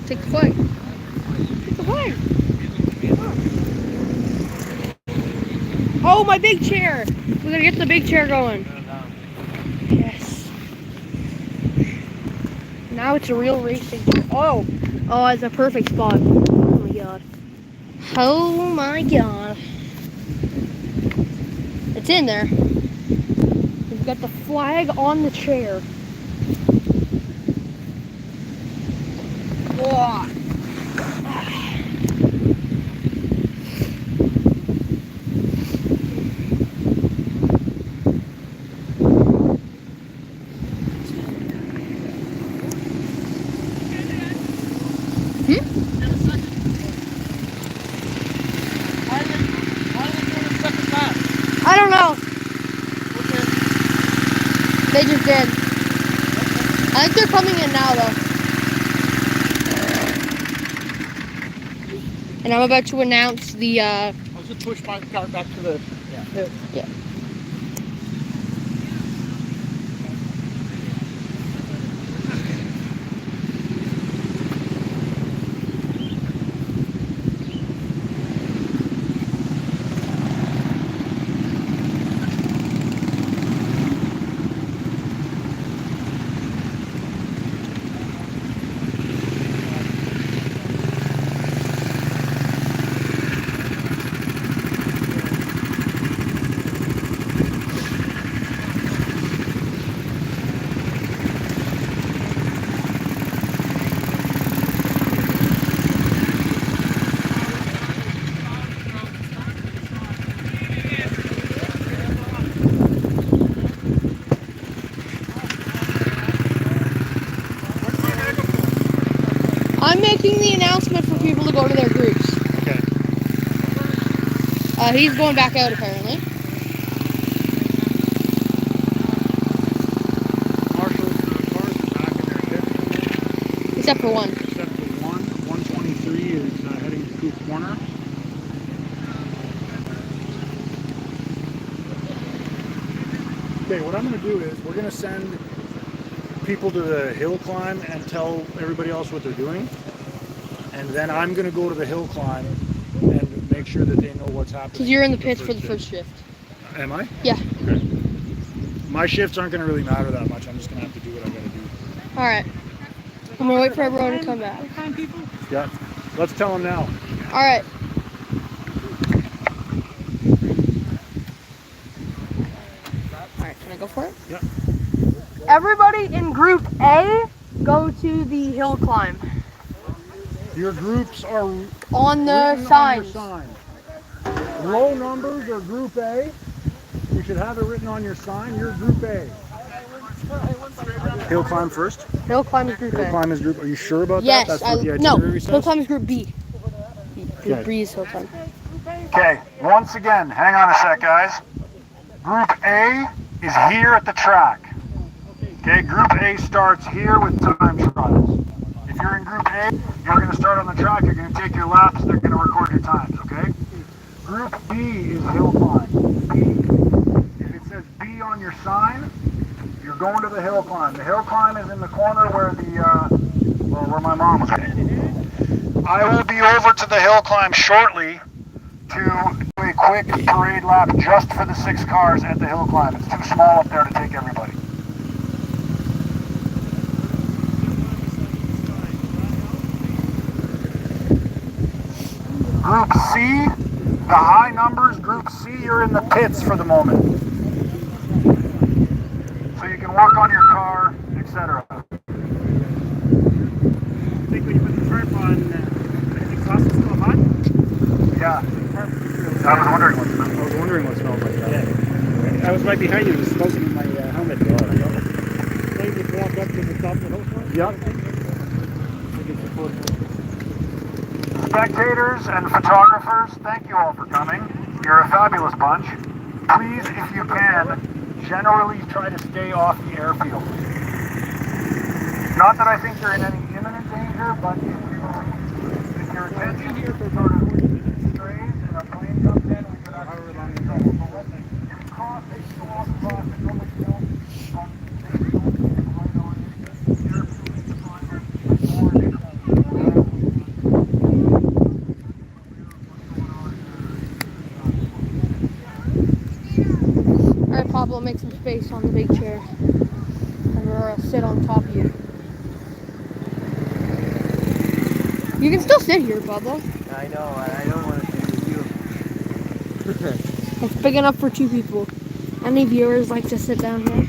Take the flag. Take the flag. Oh, my big chair. We're gonna get the big chair going. Yes. Now it's a real racing. Oh, it's a perfect spot. Oh my god. Oh my god. It's in there. We've got the flag on the chair. Whoa. I don't know. They just did. I think they're coming in now, though. And I'm about to announce the, I'll just push my car back to the... Yeah. I'm making the announcement for people to go to their groups. Okay. He's going back out apparently. Marshall, cars are back in their pit. Except for one. Except for one. 123 is heading to Coop Corner. Okay, what I'm going to do is we're going to send people to the hill climb and tell everybody else what they're doing. And then I'm going to go to the hill climb and make sure that they know what's happening. Because you're in the pits for the first shift. Am I? Yeah. Okay. My shifts aren't going to really matter that much. I'm just going to have to do what I got to do. Alright. I'm going to wait for everyone to come back. Yeah. Let's tell them now. Alright. Alright, can I go for it? Yeah. Everybody in group A, go to the hill climb. Your groups are On the signs. sign. Low numbers are group A. You should have it written on your sign. You're group A. Hill climb first? Hill climb is group Hill A. climb is group. Are you sure about Yes, that? That's what the no. itinerary Hill says? climb is group B. Group Okay. B is hill climb. Okay, once again, hang on a sec, guys. Group A is here at the track. Okay, Group A starts here with time trials. If you're in Group A, you're going to start on the track, you're going to take your laps, they're going to record your times, okay? Group B is hill climb. B. If it says B on your sign, you're going to the hill climb. The hill climb is in the corner where where my mom was. I will be over to the hill climb shortly to do a quick parade lap just for the 6 cars at the hill climb. It's too small up there to take everybody. Group C, the high numbers, Group C, you're in the pits for the moment. So you can work on your car, etc. I think when you put the tarp on, the exhaust is still hot. Yeah. I was wondering what smelled like that. Yeah. I was right behind you. It was smoking in my helmet. Maybe just walk up to the top of the hill. Yep. Spectators and photographers, thank you all for coming. You're a fabulous bunch. Please, if you can, generally try to stay off the airfield. Not that I think you're in any imminent danger, but if your attention here sort of strays and a plane comes in, we could actually run into trouble. So let's cross a small cross and go with the Alright, Pablo, make some space on the big chair. And we'll sit on top of you. You can still sit here, Pablo. I know, I don't want to sit with you. It's big enough for 2 people. Any viewers like to sit down here?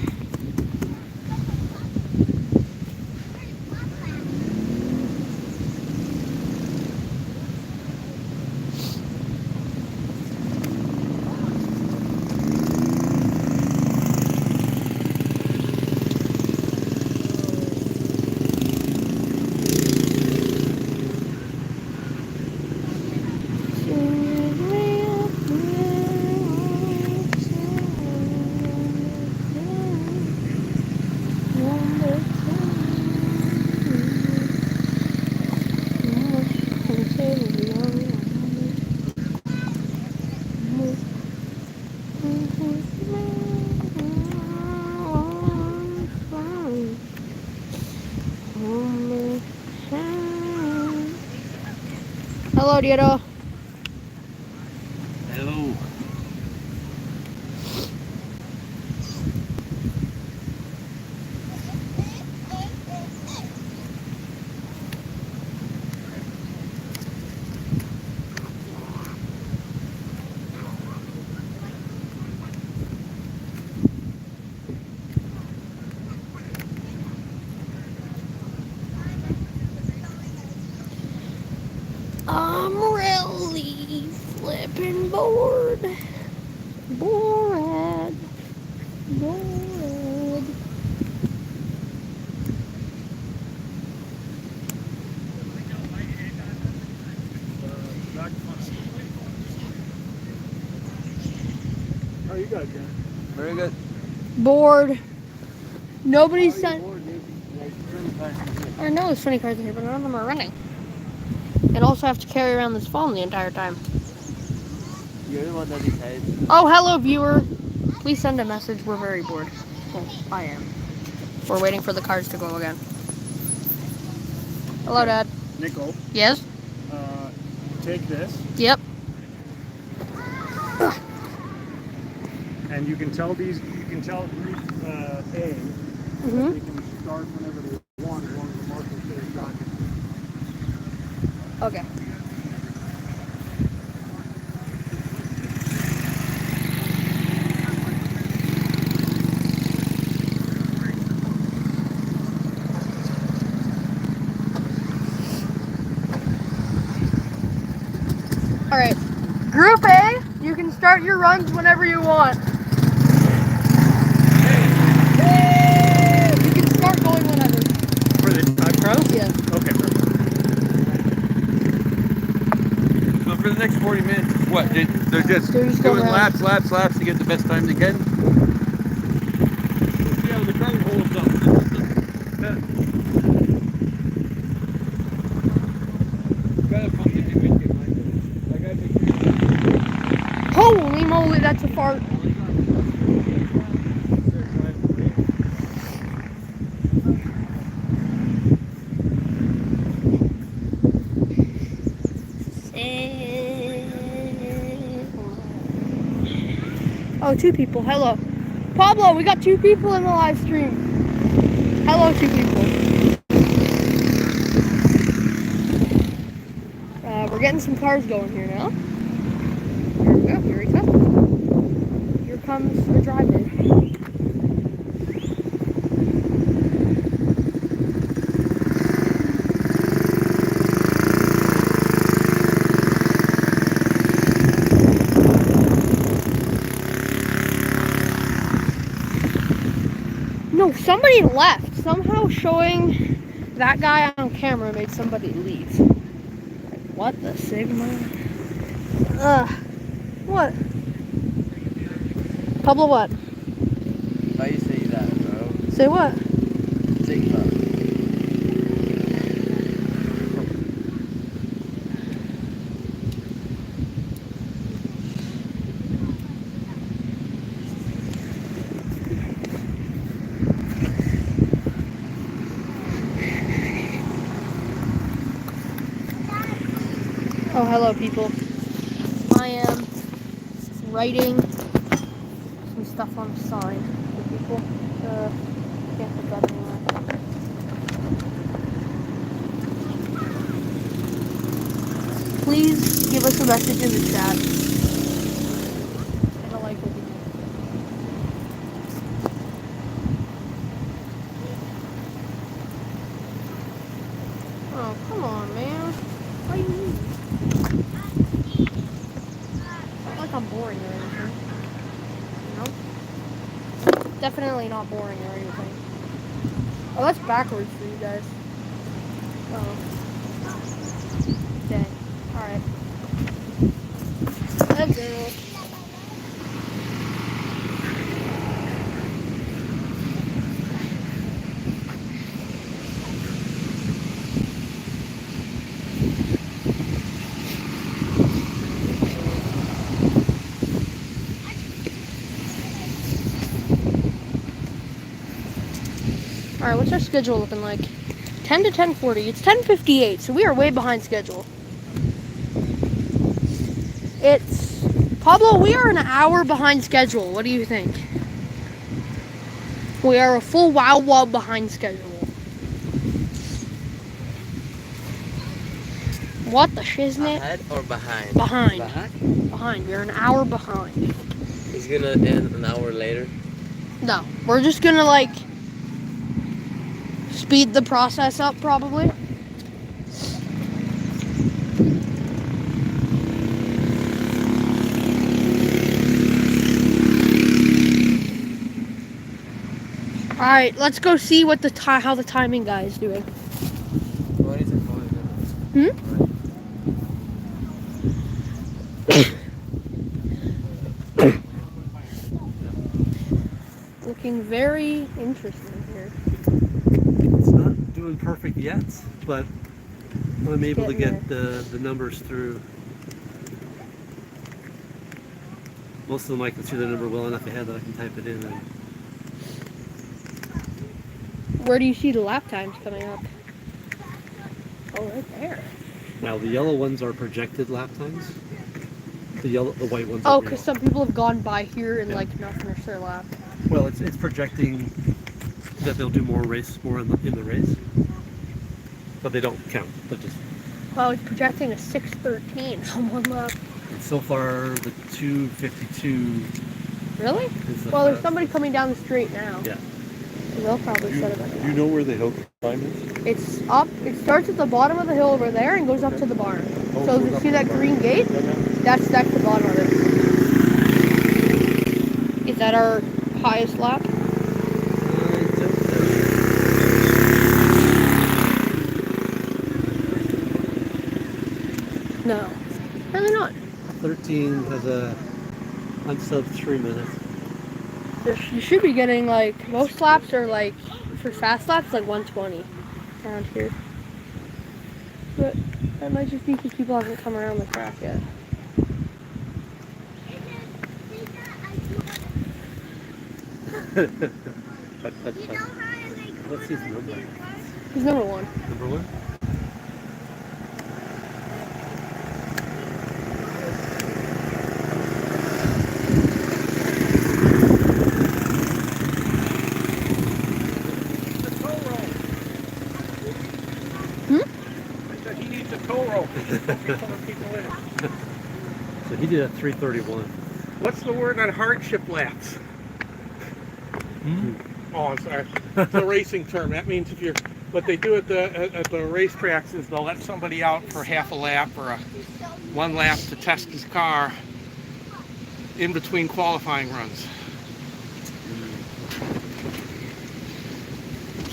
Hello, Diego. Hello. I'm really flipping bored. Bored. Bored. How you guys doing? Very good. Bored. Nobody's sent. I know there's 20 cars in here, but none of them are running. And also have to carry around this phone the entire time. You're the one that decides. Oh, hello, viewer. Please send a message. We're very bored. Well, I am. We're waiting for the cars to go again. Hello, Dad. Nickel, Yes? take this, Yep. and you can tell group A, Mm-hmm. they can start whenever they want, as long as the markers stay tracking. Okay. Alright. Group A, you can start your runs whenever you want. next 40 minutes? What? They're just They're just going doing around. laps to get the best time they can? See how the ground holds up. Holy moly, that's a fart. Oh, 2 people. Hello. Pablo, we got 2 people in the live stream. Hello, 2 people. We're getting some cars going here now. Here we go. Here he comes. Here comes the driver. No, somebody left. Somehow showing that guy on camera made somebody leave. What the Sigma? What? Pablo, what? Why you say that, bro? Say what? Sigma. Oh, hello, people. I am writing some stuff on a sign for people. Can't put that anywhere. Please give us a message in the chat. And a like will be nice. Oh, come on, man. Why you leaving? Not like I'm boring or anything. You know? Definitely not boring or anything. Oh, that's backwards for you guys. Oh. Dang. Alright. Let's go. Alright, what's our schedule looking like? 10 to 10:40. It's 10:58, so we are way behind schedule. It's... Pablo, we are an hour behind schedule. What do you think? We are a full wow behind schedule. What the shiznit? Ahead or behind? Behind. Behind? Behind. We're an hour behind. It's gonna end an hour later. No, we're just gonna like speed the process up probably. All right, let's go see what how the timing guy is doing. What is it for? Looking very interesting here. It's not doing perfect yet, but I'm able to Getting get the numbers through. Most of them I can see the number well enough ahead that I can type it in. And Where do you see the lap times coming up? Oh, right there. now the yellow ones are projected lap times. The white ones. Oh, are because real. some people have gone by here and Yeah. like not finished their lap. Well, it's projecting that they'll do more in the race, but they don't count. But just Well, it's projecting a 6:13 on one lap. so far the 2:52. Really? Is the Well, there's fast. somebody coming down the street now. Yeah. So they'll probably set it up. Do you know where the hill climb is? It's up. It starts at the bottom of the hill over there and goes up to the barn. Oh, So goes you up see to that the barn. green gate? That's the bottom of it. Is that our highest lap? No, really not. 17 has a unsub 3 minutes. You should be getting like most laps are like for fast laps like 120 around here. But that might just be because people haven't come around the track yet. Let's see his number. He's number 1. Number 1? He needs a tow rope. So he did at 3:31. What's the word on hardship laps? Hmm? Oh, I'm sorry. It's a racing term. That means if you're, what they do at the racetracks is they'll let somebody out for half a lap or 1 lap to test his car in between qualifying runs.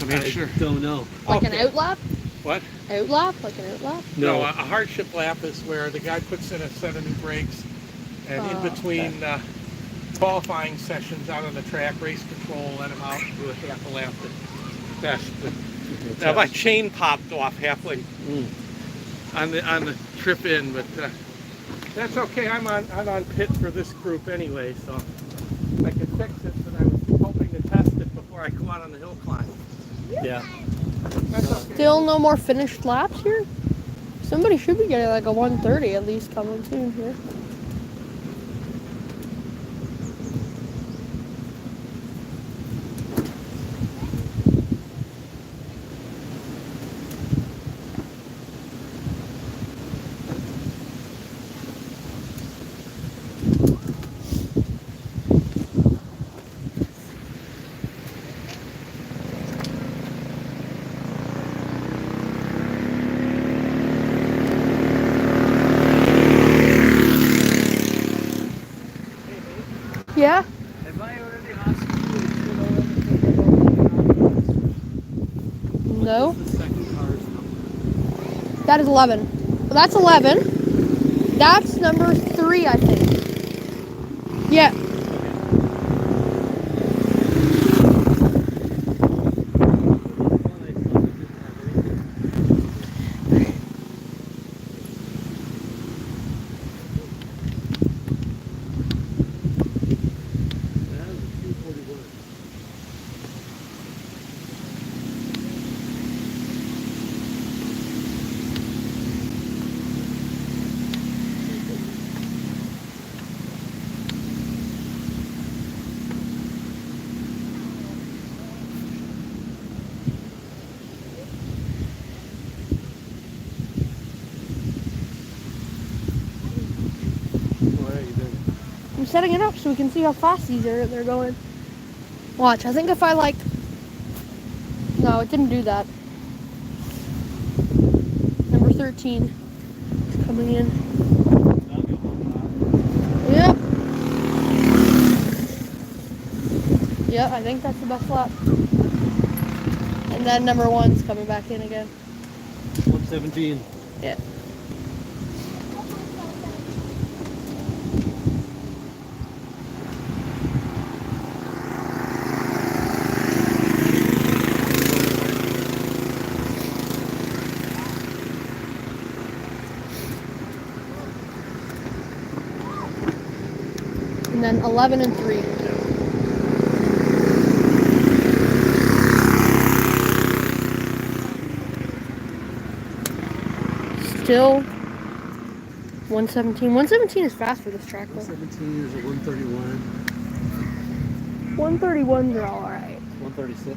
To make sure. Don't know. Like an outlap? What? Outlap? Like an outlap? No, a hardship lap is where the guy puts in a set of new brakes and in between qualifying sessions out on the track, race control, let him out and do a half a lap to test. Now my chain popped off halfway on the trip in, but that's okay. I'm on pit for this group anyway, so I can fix it. But I was hoping to test it before I go out on the hill climb. Yeah. That's okay. Still no more finished laps here? Somebody should be getting like a 130 at least coming soon here. Yeah? Have I already asked you if you know anything about No? The second car's number. That is 11. Well, that's 11. That's number 3, I think. Yeah. I'm setting it up so we can see how fast they're going. Watch, I think if I like... No, it didn't do that. Number 13 is coming in. Yep. Yeah, I think that's the best lap. And then number 1's coming back in again. 117. Yeah. And then 11 and 3. Still 117. 117 is fast for this track though. 117 is a 131. 131s are alright. 136.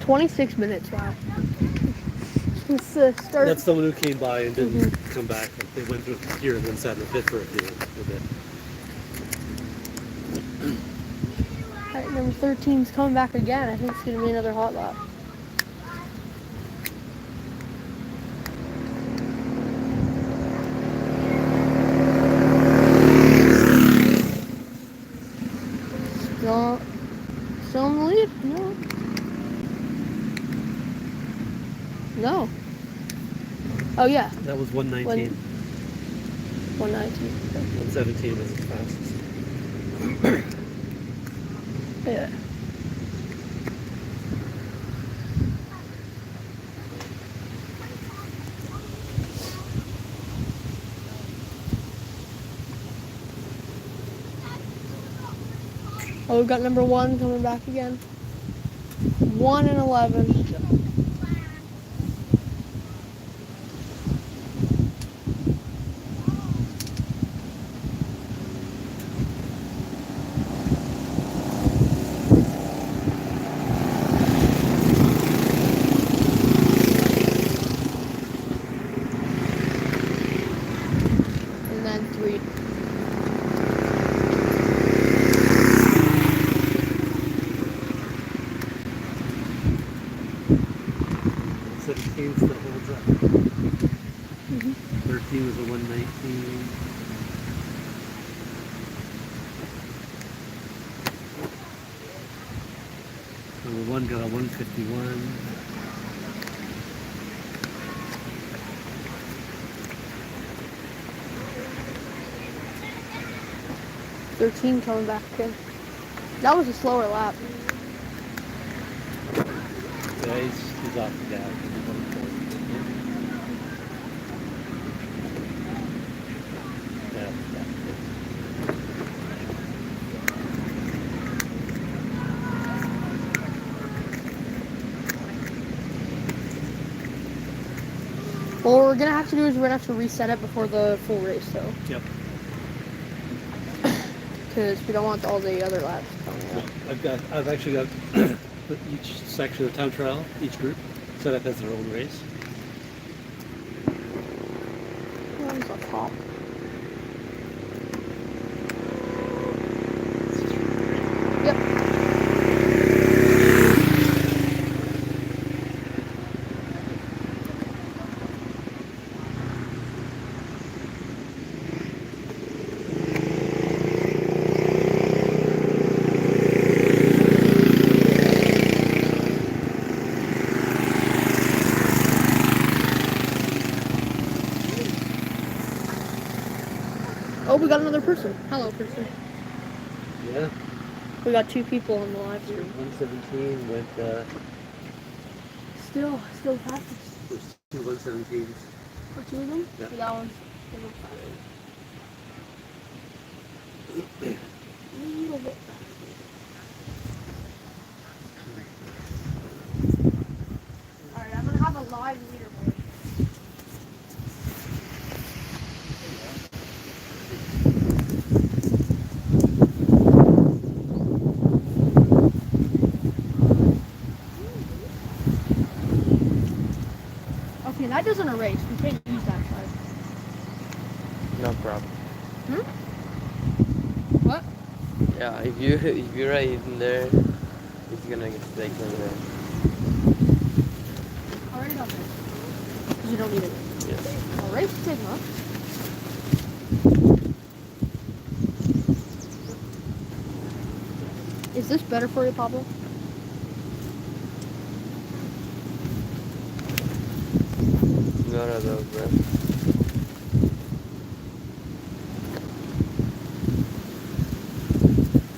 $26 minutes, wow. Let's start. That's someone who came by and didn't come back. They went through here and then sat in the pit for a bit. Alright, number 13's coming back again. I think it's going to be another hot lap. Still in the lead? No. No. Oh yeah, That was 119. 119. 117 was the fastest. Yeah. Oh, we've got number 1 coming back again. 1 and 11. And then 3. 17 still holds up. 13 was a 119. Number 1 got a 151. Coming back again. That was a slower lap. Yeah, he's off the gas. Well, what we're gonna have to do is we're gonna have to reset it before the full race, though. Yep. Because we don't want all the other laps coming out. I've actually got each section of time trial, each group, set up as their own race. One's on top. Yep. Oh, we got another person. Hello, person. Yeah. We got 2 people on the live stream. 117 went, Still fastest. there's 2 117s. For 2 of them? Yeah. So that one's a little bit faster. Alright, I'm gonna have a live leaderboard. Okay, that doesn't erase. We can't use that side. No problem. What? Yeah, if you're right in there, it's gonna get stuck in there. Alright, on there. Because you don't need it. Yes. Alright, Sigma. Is this better for you, Pablo? None of those, man.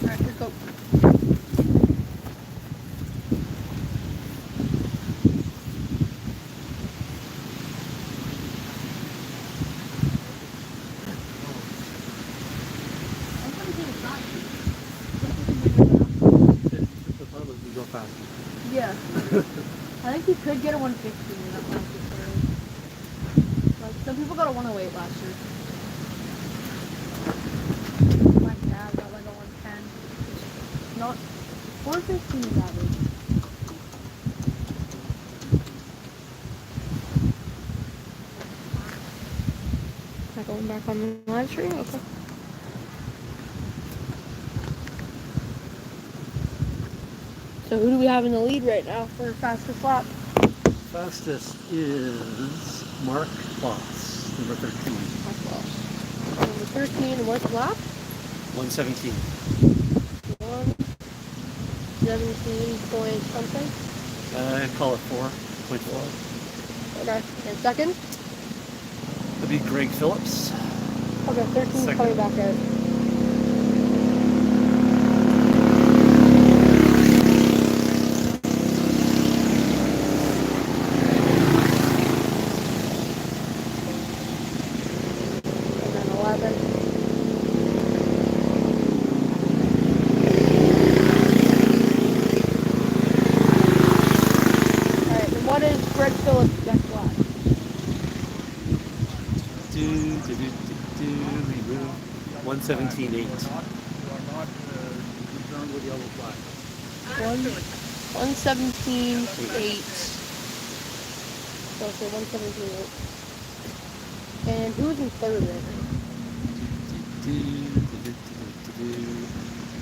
Alright, let's go. The Pueblos can go faster. Yeah. I think you could get a 150 in that last year. Like, some people got a 108 last year. My dad got like a 110. Not 415 is average. Am I going back on the live stream? Okay. So who do we have in the lead right now for fastest lap? Fastest is Mark Kloss, number 13. Number 13, and what's the lap? 117. 117 point something. I call it 4.4. Okay. And second? That'd be Greg Phillips. Okay, 13 Second. coming back out. And then 11. Alright, and what is Greg Phillips' next lap? Remove 117.8. You are not concerned with yellow flag. 117.8. So say 117.8. And who's in third right now?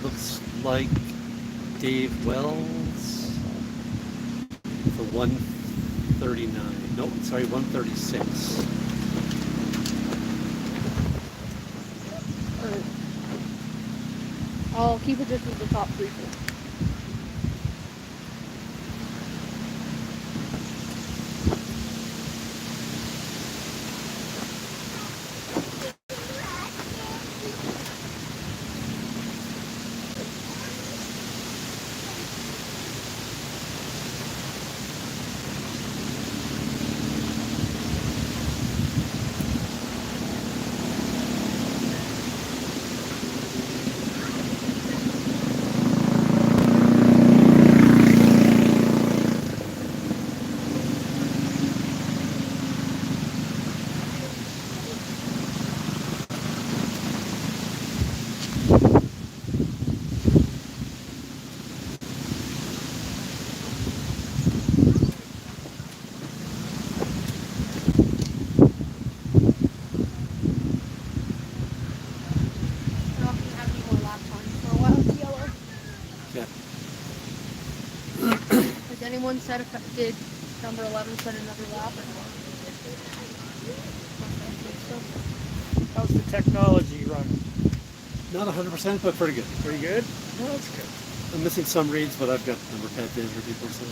Looks like Dave Wells for 139. No, sorry, 136. Alright. I'll keep it just as the top three. Has anyone said if did number 11 set another lap? How's the technology running? Not 100%, but pretty good. Pretty good? Well, that's good. I'm missing some reads, but I've got the number pad in for people, so.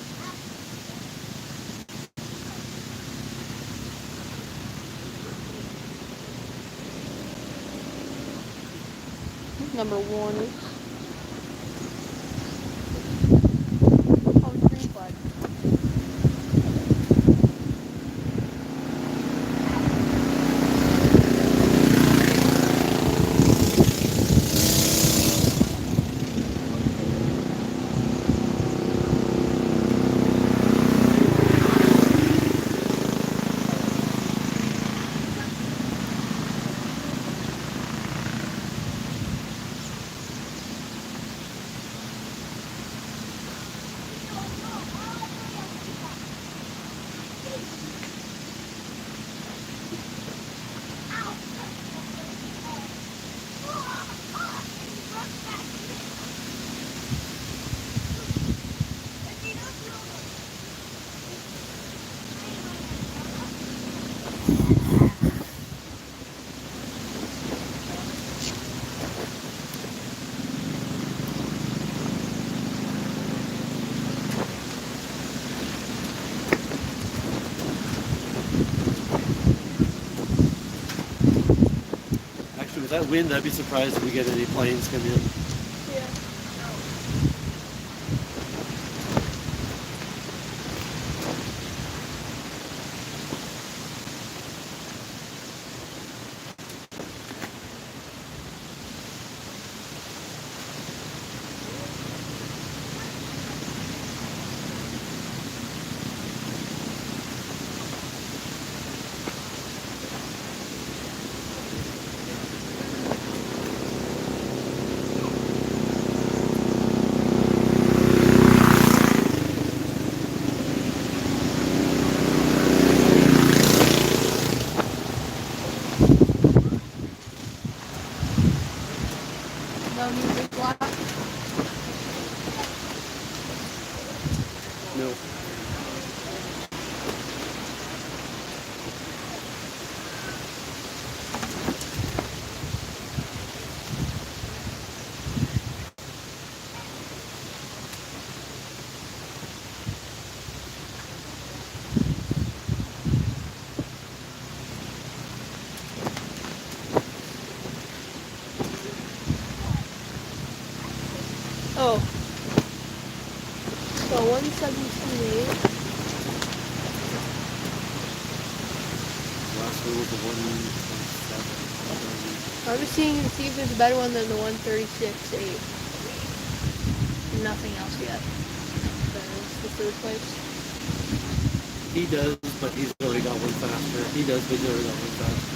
Number 1 is. Oh, green flag. Actually, with that wind, I'd be surprised if we get any planes come in. Yeah. No new big block. No. Oh. So 117.8. Last one was the 127. I was seeing to see if there's a better one than the 136.8. Nothing else yet. That is the third place. He does, but he's already got one faster. He does, but he's already got one faster.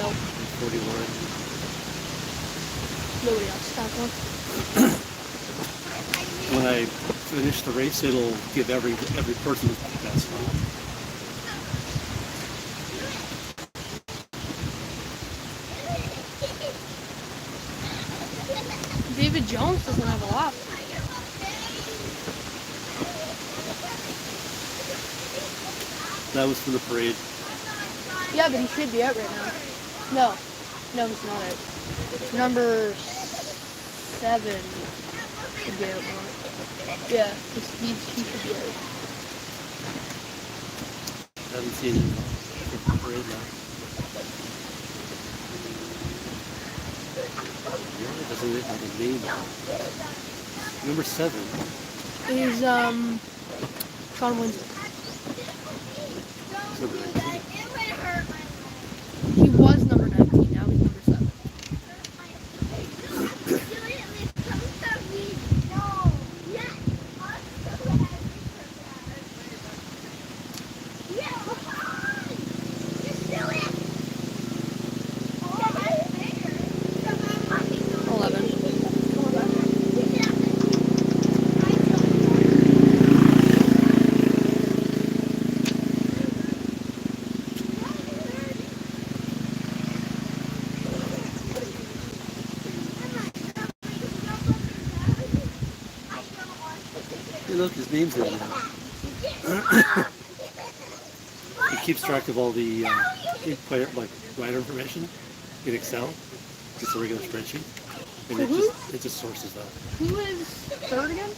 Nope. 41. Nobody else got one. When I finish the race, it'll give every person the best spot. David Jones doesn't have a lot. That was for the parade. Yeah, but he should be out right now. No, he's not out. Number 7 should be out more. Yeah, he should be out. I haven't seen him for the parade now. Yeah, it doesn't have a name on it. Number 7. Is Sean Winston. Number 19. He was number 19, now he's number 7. Hey, look, his name's in there. He keeps track of all the rider information in Excel. Just a regular spreadsheet. And it just sources that. Who is third again?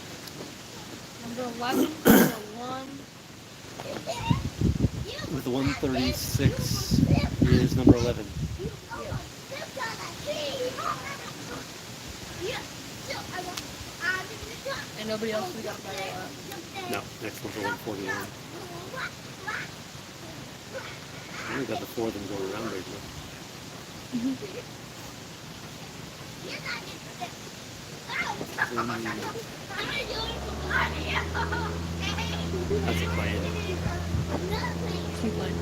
Number 11, number 1. With the 136 is number 11. And nobody else has got better than that. No, next one's a 141. I only got the 4 of them going around right now. That's a plane. Seaplane.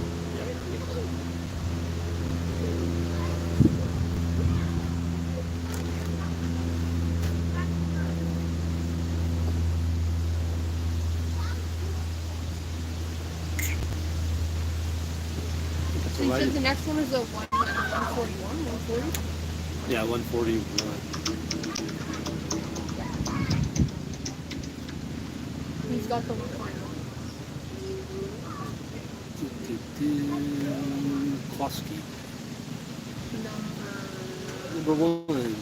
So you said the next one is the 141, 140? Yeah, 141. He's got the 141. Kloski. Number 1.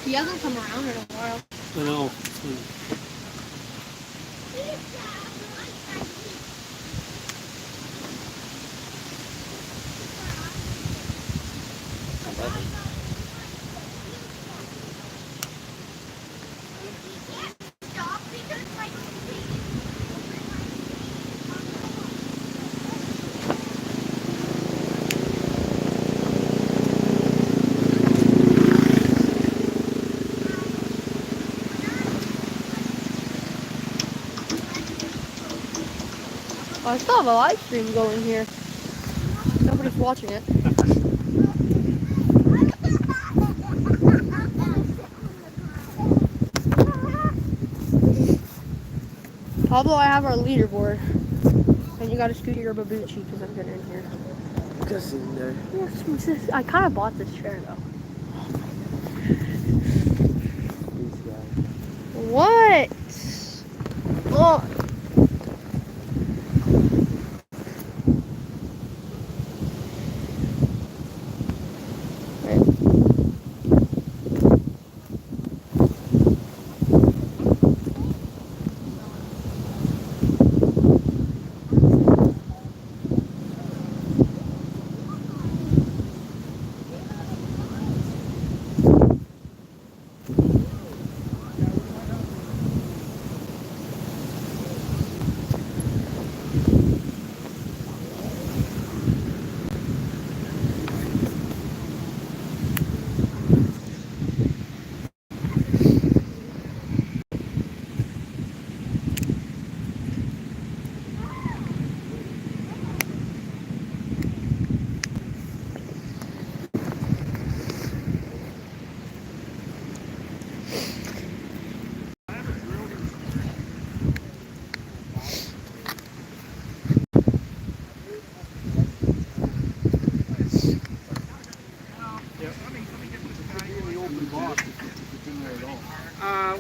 He hasn't come around in a while. I know. I still have a live stream going here. Nobody's watching it. Pablo, I have our leaderboard. And you got a Scooter or Babucci because I'm getting in here. Just in there. Yes, I kind of bought this chair though. These guys. What? Oh.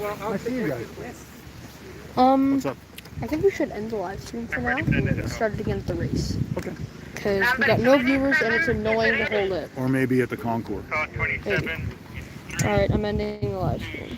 Well, I'll see you guys. What's up? I think we should end the live stream for now and start it again at the race. Okay. Because we got no viewers and it's annoying to hold it. Or maybe at the Concourse. Alright, I'm ending the live stream.